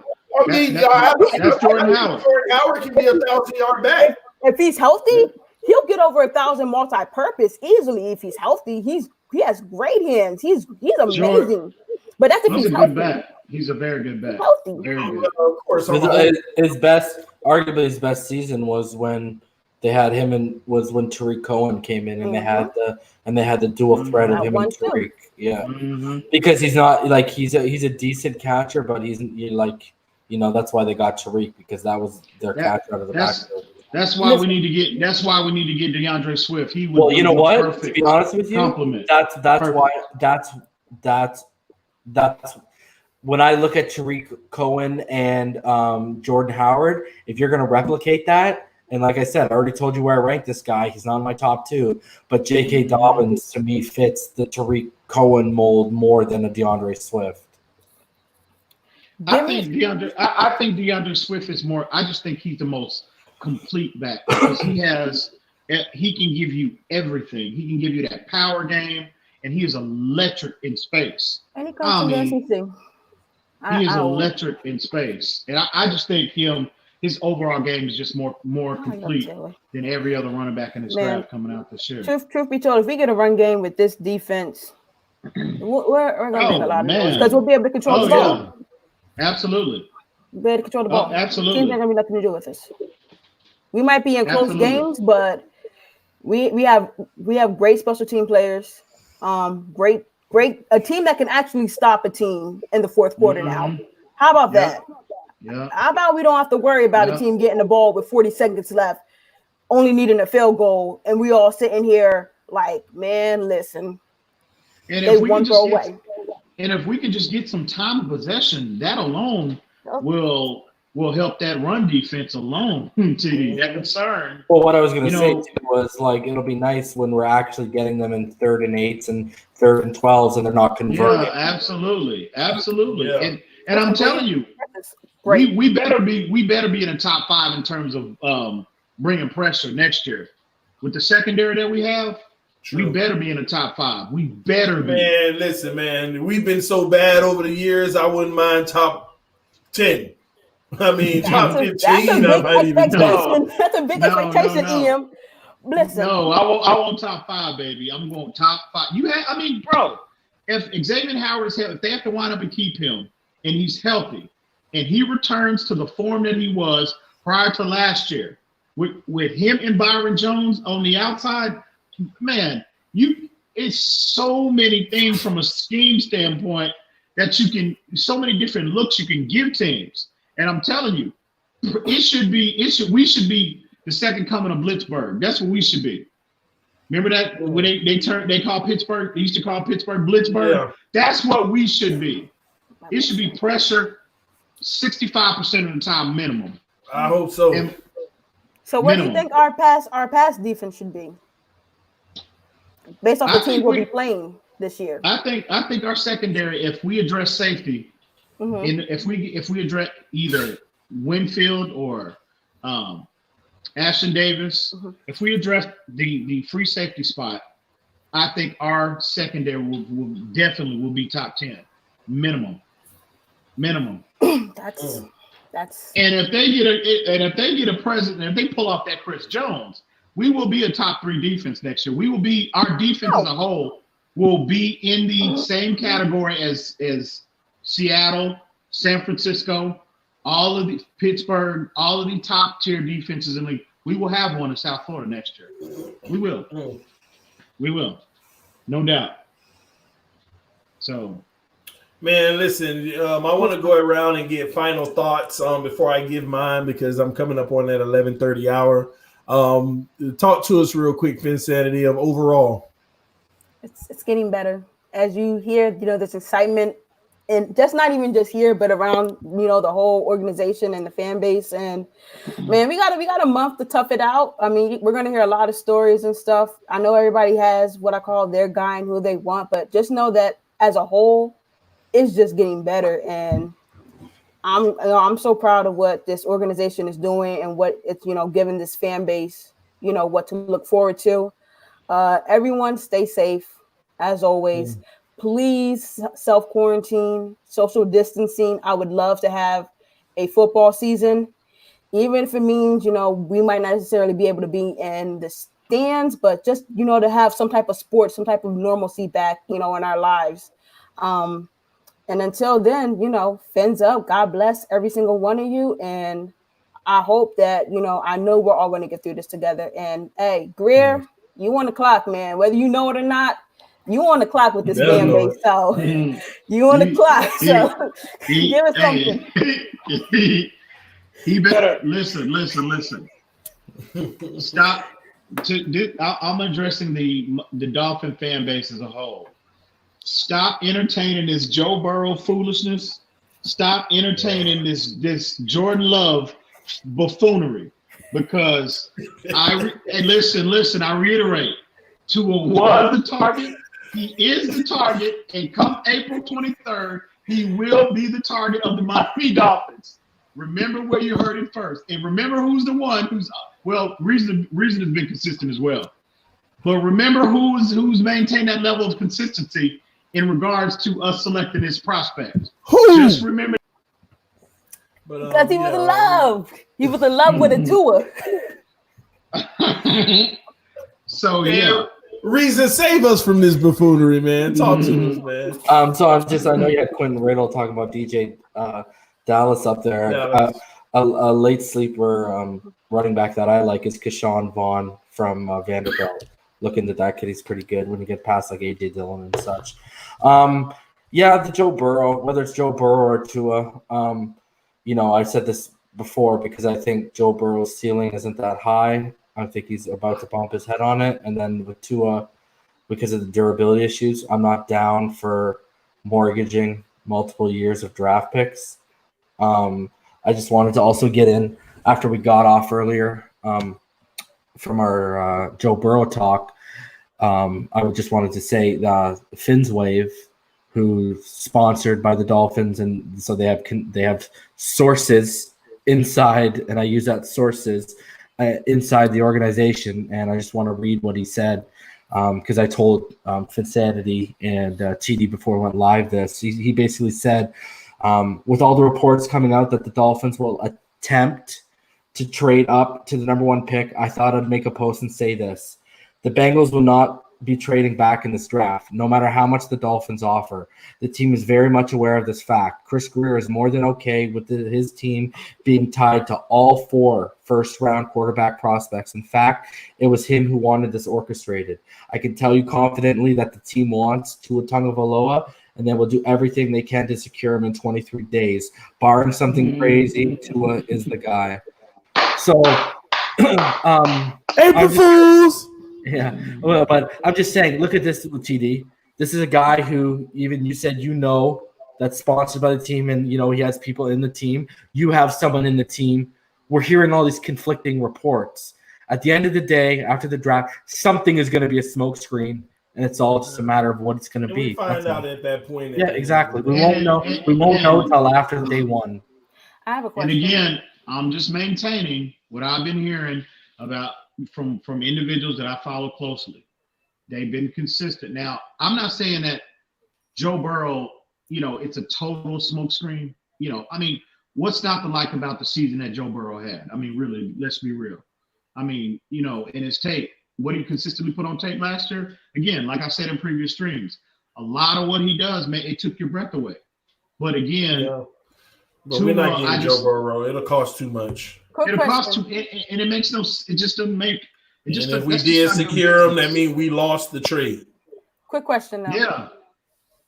That's Jordan Howard. Jordan Howard can be a 1,000-yard back. If he's healthy, he'll get over 1,000 multi-purpose easily. If he's healthy, he's has great hands. He's amazing. Sure. But that's if He's he's a healthy. good back. He's a very good back. Healthy. Very good. Of course, Arguably his best season was when they had him and was when Tariq Cohen came in and they had the dual threat of him and Tariq. Yeah, because he's not like he's a decent catcher, but he's like that's why they got Tariq because that was their catcher out of the backfield. That's why we need to get. That's why we need to get DeAndre Swift. He would. Well, you know what? To be honest with you, compliment. That's why that's when I look at Tariq Cohen and Jordan Howard. If you're going to replicate that, and like I said, I already told you where I rank this guy. He's not in my top 2, but J.K. Dobbins to me fits the Tariq Cohen mold more than a DeAndre Swift. I think DeAndre Swift is more. I just think he's the most complete back because he can give you everything. He can give you that power game, and he is electric in space. And he comes from the SEC. He is electric in space, and I just think his overall game is just more complete than every other running back in this draft coming out this year. Truth be told, if we get a run game with this defense, we're going to make a lot of noise because we'll be able to control the ball. Yeah. Absolutely. We'll be able to control the ball. Absolutely. Teams ain't going to be nothing to do with us. We might be in close games, but we have great special team players. Great a team that can actually stop a team in the fourth quarter now. How about that? Yeah. How about we don't have to worry about a team getting the ball with 40 seconds left, only needing a field goal, and we all sitting here like, man, listen. And if we can just get some time of possession, that alone will help that run defense alone. TD, that concern. Well, what I was going to say too was like it'll be nice when we're actually getting them in 3rd and 8s and 3rd and 12s, and they're not converting. Yeah, absolutely. Yeah. And I'm telling you, we better be in the top 5 in terms of bringing pressure next year with the secondary that we have. True. We better be in the top 5. We better be. Man, listen, man, we've been so bad over the years. I wouldn't mind top 10. I mean, top 15. That's a big expectation, Ian. Listen. No, I want top 5, baby. I'm going top 5. Bro, if Xavier Howard is healthy, if they have to wind up and keep him, and he's healthy, and he returns to the form that he was prior to last year, with him and Byron Jones on the outside, man, it's so many things from a scheme standpoint that so many different looks you can give teams. And I'm telling you, we should be the second coming of Blitzburg. That's what we should be. Remember that when they call Pittsburgh, they used to call Pittsburgh Blitzburg? Yeah. That's what we should be. It should be pressure 65% of the time minimum. I hope so. So what do you think our pass defense should be? Based off the team we'll be playing this year. I think our secondary, if we address safety, and if we address either Winfield or Ashton Davis, if we address the free safety spot, I think our secondary will definitely be top 10 minimum. That's. And if they get a president, if they pull off that Chris Jones, we will be a top 3 defense next year. Our defense as a whole will be in the same category as Seattle, San Francisco, all of the Pittsburgh, all of the top tier defenses in the league. We will have one in South Florida next year. We will. We will. No doubt. So, man, listen, I want to go around and get final thoughts before I give mine because I'm coming up on that 11:30 hour. Talk to us real quick, Finsanity, of overall. It's getting better. As you hear, this excitement, and just not even just here, but around, the whole organization and the fan base. And man, we got a month to tough it out. I mean, we're going to hear a lot of stories and stuff. I know everybody has what I call their guy and who they want, but just know that as a whole, it's just getting better. And I'm so proud of what this organization is doing and what it's, giving this fan base, what to look forward to. Everyone stay safe as always. Please self-quarantine, social distancing. I would love to have a football season, even if it means, we might not necessarily be able to be in stands, but just, you know, to have some type of sport, some type of normalcy back, you know, in our lives. And until then, you know, fins up. God bless every single one of you. And I hope that, you know, I know we're all going to get through this together. And hey, Greer, you on the clock, man. Whether you know it or not, you on the clock with this fan base. So you on the clock. So give us something. He better listen. Stop. I'm addressing the Dolphin fan base as a whole. Stop entertaining this Joe Burrow foolishness. Stop entertaining this Jordan Love buffoonery, because listen, I reiterate, Tua was the target, he is the target, and come April 23rd, he will be the target of the Miami Dolphins. Remember where you heard it first, and remember who's the one who's Reason has been consistent as well, but remember who's maintained that level of consistency in regards to us selecting his prospects. Just remember. But, because he was in love. He was in love with a Tua. So yeah. Reason, save us from this buffoonery, man. Talk to us, man. So I know you had Quentin Riddle talking about DJ Dallas up there. A late sleeper running back that I like is Keshawn Vaughn from Vanderbilt. Look into that kid. He's pretty good when you get past like A.J. Dillon and such. The Joe Burrow, whether it's Joe Burrow or Tua, you know, I said this before because I think Joe Burrow's ceiling isn't that high. I think he's about to bump his head on it. And then with Tua, because of the durability issues, I'm not down for mortgaging multiple years of draft picks. I just wanted to also get in after we got off earlier from our Joe Burrow talk. I just wanted to say the Fins Wave, who's sponsored by the Dolphins, and so they have sources inside, and I use that sources inside the organization, and I just want to read what he said because I told Finsanity and TD before we went live this. He basically said, with all the reports coming out that the Dolphins will attempt to trade up to the number 1 pick, I thought I'd make a post and say this. The Bengals will not be trading back in this draft, no matter how much the Dolphins offer. The team is very much aware of this fact. Chris Greer is more than okay with his team being tied to all 4 first-round quarterback prospects. In fact, it was him who wanted this orchestrated. I can tell you confidently that the team wants Tua Tagovailoa, and they will do everything they can to secure him in 23 days. Barring something crazy, Tua is the guy. So, April Fools! Yeah, well, but I'm just saying, look at this with TD. This is a guy who even you said that's sponsored by the team, and he has people in the team. You have someone in the team. We're hearing all these conflicting reports. At the end of the day, after the draft, something is going to be a smokescreen, and it's all just a matter of what it's going to be. We find out at that point. Yeah, exactly. We won't know. We won't know until after day 1. I have a question. And again, I'm just maintaining what I've been hearing about from individuals that I follow closely. They've been consistent. Now, I'm not saying that Joe Burrow, it's a total smokescreen. I mean, what's not to like about the season that Joe Burrow had? I mean, really, let's be real. I mean, in his tape, what he consistently put on tape last year, again, like I said in previous streams, a lot of what he does, man, it took your breath away. But again, but we're not getting Joe Burrow. It'll cost too much. It'll cost too, and it makes no. It just doesn't make. It just. And if we did secure him, that means we lost the trade. Quick question now. Yeah.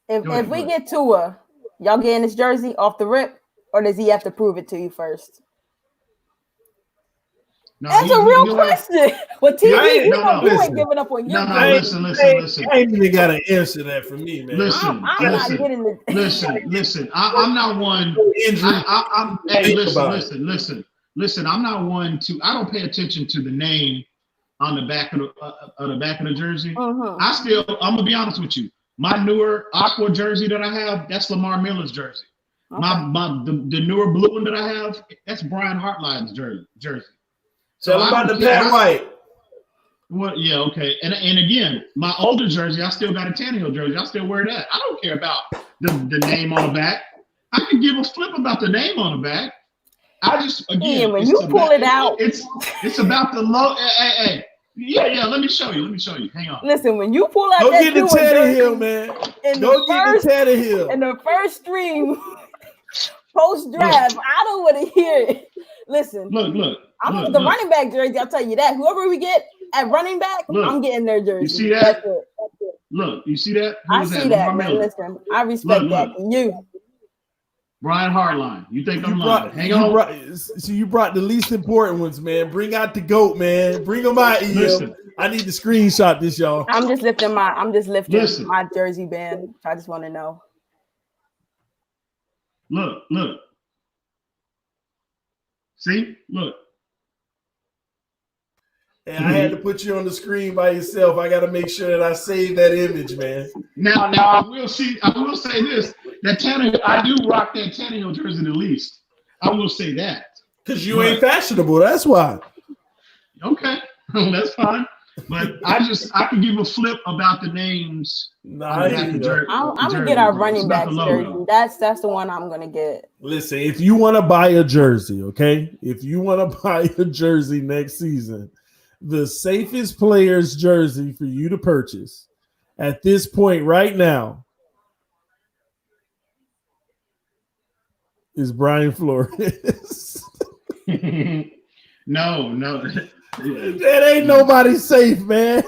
If we get Tua, y'all getting his jersey off the rip, or does he have to prove it to you first? No, that's a real question. Well, TV, you ain't giving up on you. No, listen. I ain't even got to answer that for me, man. Listen. I'm not one. Listen. I'm not one to. I don't pay attention to the name on the back of the jersey. I'm gonna be honest with you. My newer aqua jersey that I have, that's Lamar Miller's jersey. Okay. The newer blue one that I have, that's Brian Hartline's jersey. So I'm about to Pat White. Well, yeah, okay. And again, my older jersey, I still got a Tannehill jersey. I still wear that. I don't care about the name on the back. I can give a flip about the name on the back. I just when you pull it out, it's about the logo. Hey, Yeah. Let me show you. Hang on. Listen, when you pull out Go that get the new one, Tannehill, man. Go get the Tannehill. in the first stream post draft, I don't want to hear it. Listen, Look. I'm with the running back jersey. I'll tell you that. Whoever we get at running back, I'm getting their jersey. You see that? That's it. Look, you see that? I see that, man. Listen, I respect that. You. Brian Hartline. You think I'm lying? Hang on. So you brought the least important ones, man. Bring out the GOAT, man. Bring them out. Listen, I need to screenshot this, y'all. I'm just lifting my jersey band. I just want to know. Look. See? Look. And I had to put you on the screen by yourself. I got to make sure that I save that image, man. Now I will say this: that Tannehill, I do rock that Tannehill jersey the least. I will say that because you ain't fashionable. That's why. Okay, that's fine. But I can give a flip about the names. I'm gonna get our running back jersey. That's the one I'm gonna get. Listen, if you want to buy a jersey, okay, if you want to buy a jersey next season. The safest player's jersey for you to purchase at this point right now is Brian Flores. No. That ain't nobody safe, man.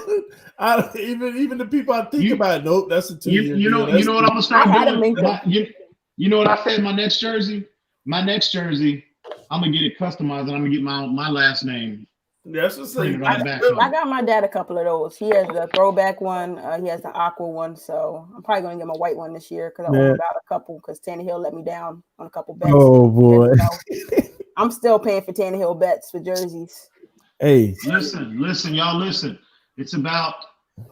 Even the people I think about, nope, that's a 2 year. You know what I'm gonna start doing? You know what I said? My next jersey, I'm gonna get it customized and I'm gonna get my last name. That's what's saying. I got my dad a couple of those. He has the throwback one. He has the aqua one. So I'm probably going to get him a white one this year because I own about a couple because Tannehill let me down on a couple bets. Oh, boy. I'm still paying for Tannehill bets for jerseys. Hey. Listen, y'all listen. It's about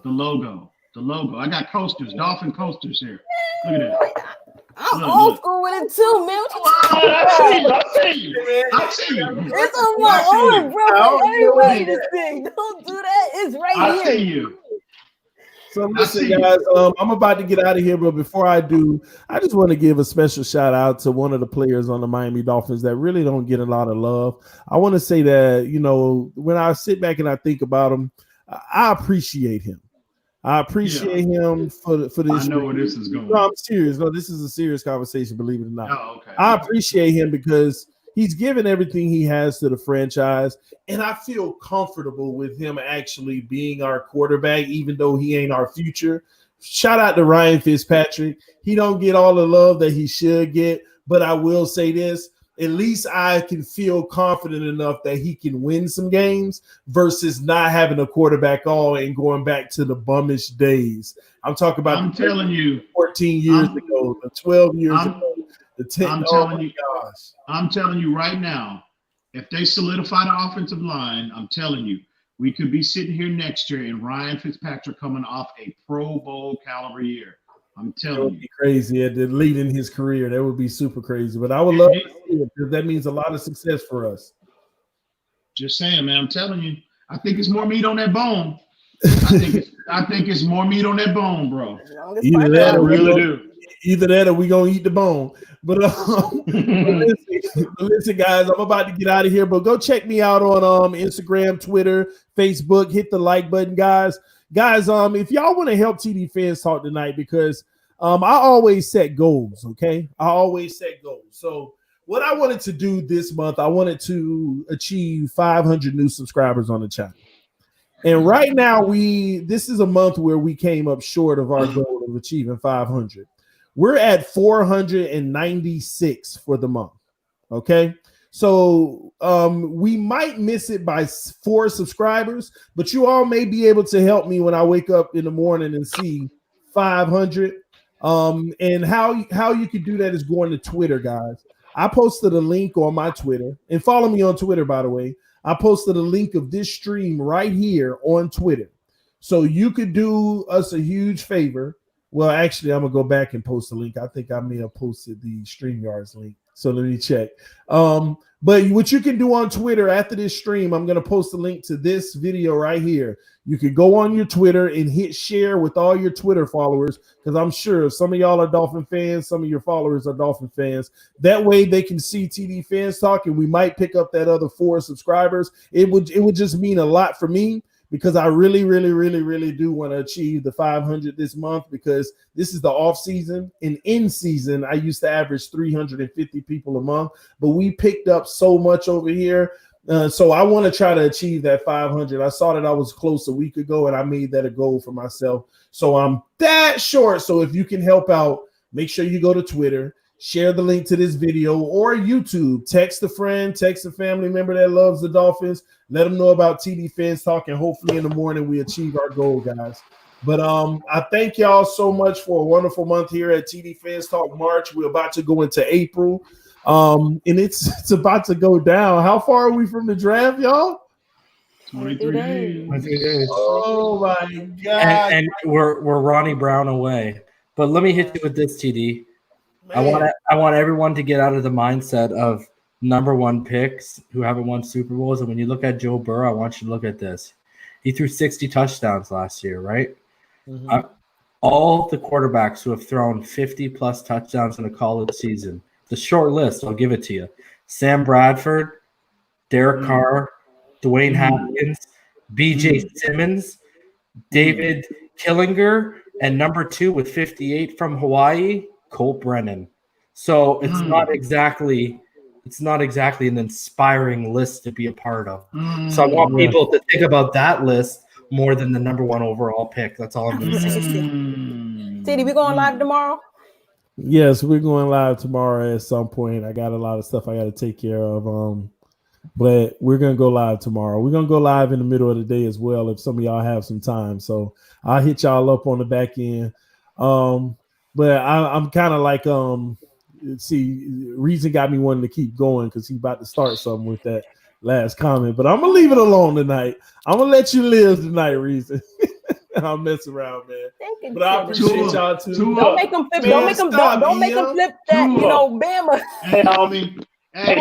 the logo. I got coasters, Dolphin coasters here. Look at that. I'm old school with it too, man. I see you. It's on my arm, bro. Everybody to see. Don't do that. It's right here. I see you. So listen, guys, I'm about to get out of here, but before I do, I just want to give a special shout out to one of the players on the Miami Dolphins that really don't get a lot of love. I want to say that, when I sit back and I think about him, I appreciate him. I appreciate him for this. I know where this is going. No, I'm serious. No, this is a serious conversation, believe it or not. Oh, okay. I appreciate him because he's given everything he has to the franchise, and I feel comfortable with him actually being our quarterback, even though he ain't our future. Shout out to Ryan Fitzpatrick. He don't get all the love that he should get, but I will say this. At least I can feel confident enough that he can win some games versus not having a quarterback all and going back to the bummish days. I'm talking about. I'm telling you, 14 years ago, the 12 years ago, the 10. I'm telling you right now, if they solidify the offensive line, I'm telling you, we could be sitting here next year and Ryan Fitzpatrick coming off a Pro Bowl caliber year. I'm telling you, it would be crazy at the lead in his career. That would be super crazy. But I would love to see it because that means a lot of success for us. Just saying, man. I'm telling you, I think it's more meat on that bone. I think it's more meat on that bone, bro. Either that, or we gonna eat the bone. But listen, guys, I'm about to get out of here. But go check me out on Instagram, Twitter, Facebook. Hit the like button, guys. Guys, if y'all want to help TD Fans Talk tonight, because I always set goals, okay? I always set goals. So what I wanted to do this month, I wanted to achieve 500 new subscribers on the channel. And right now, this is a month where we came up short of our goal of achieving 500. We're at 496 for the month, okay? So we might miss it by 4 subscribers, but you all may be able to help me when I wake up in the morning and see 500. And how you can do that is going to Twitter, guys. I posted a link on my Twitter, and follow me on Twitter, by the way. I posted a link of this stream right here on Twitter. So you could do us a huge favor. Well, actually, I'm going to go back and post a link. I think I may have posted the StreamYards link. So let me check. But what you can do on Twitter after this stream, I'm going to post a link to this video right here. You can go on your Twitter and hit share with all your Twitter followers, because I'm sure some of y'all are Dolphin fans, some of your followers are Dolphin fans. That way they can see TD Fans Talk, and we might pick up that other 4 subscribers. It would just mean a lot for me, because I really, really, really, really do want to achieve the 500 this month, because this is the off season. And in season, I used to average 350 people a month, but we picked up so much over here. So I want to try to achieve that 500. I saw that I was close a week ago, and I made that a goal for myself. So I'm that short. So if you can help out, make sure you go to Twitter, share the link to this video, or YouTube. Text a friend, text a family member that loves the Dolphins. Let them know about TD Fins Talk, and hopefully in the morning we achieve our goal, guys. But I thank y'all so much for a wonderful month here at TD Fins Talk March. We're about to go into April, and it's about to go down. How far are we from the draft, y'all? 23 days. Oh my God! And we're Ronnie Brown away. But let me hit you with this, TD. Man. I want everyone to get out of the mindset of number one picks who haven't won Super Bowls. And when you look at Joe Burrow, I want you to look at this. He threw 60 touchdowns last year, right? Mm-hmm. All the quarterbacks who have thrown 50-plus touchdowns in a college season, the short list, I'll give it to you. Sam Bradford, Derek Carr, Dwayne Haskins, B.J. Simmons, David Killinger, and number 2 with 58 from Hawaii, Colt Brennan. So it's not exactly an inspiring list to be a part of. So I want people to think about that list more than the number 1 overall pick. That's all I'm going to say. TD, we going live tomorrow? Yes, we're going live tomorrow at some point. I got a lot of stuff I got to take care of. But we're going to go live tomorrow. We're going to go live in the middle of the day as well if some of y'all have some time. So I'll hit y'all up on the back end. But I'm kind of like, Reason got me wanting to keep going because he's about to start something with that last comment. But I'm going to leave it alone tonight. I'm going to let you live tonight, Reason. I'll mess around, man. But I appreciate y'all too. Don't make them flip. Don't make them flip that. Bama. Hey, homie. Hey,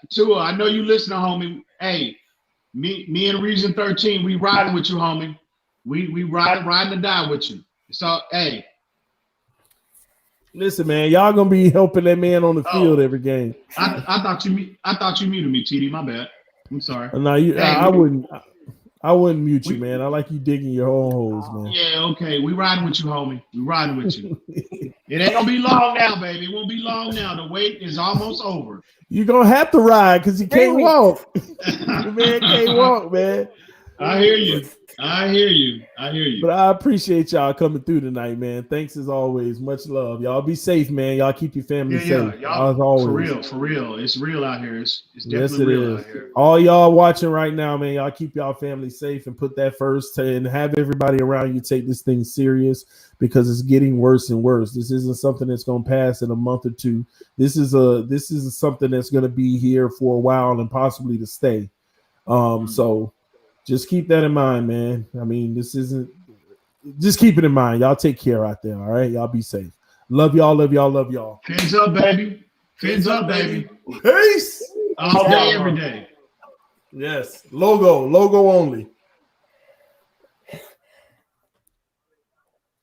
Tua, I know you listening, homie. Hey, me and Reason 13, we riding with you, homie. We riding to die with you. So, hey. Listen, man, y'all gonna be helping that man on the field every game. I thought you muted me, TD. My bad. I'm sorry. No, I wouldn't mute you, man. I like you digging your own holes, man. Yeah, okay. We riding with you, homie. We riding with you. It ain't gonna be long now, baby. It won't be long now. The wait is almost over. You're gonna have to ride because he can't walk. The man can't walk, man. I hear you. But I appreciate y'all coming through tonight, man. Thanks as always. Much love. Y'all be safe, man. Y'all keep your family safe. Y'all, as always. For real. It's real out here. It's definitely real out here. All y'all watching right now, man, y'all keep y'all family safe and put that first and have everybody around you take this thing serious because it's getting worse and worse. This isn't something that's going to pass in a month or two. This is something that's going to be here for a while and possibly to stay. So just keep that in mind, man. I mean, just keep it in mind. Y'all take care out there, all right? Y'all be safe. Love y'all. Fins up, baby. Fins up, baby. Peace. All day, every day. Yes. Logo only.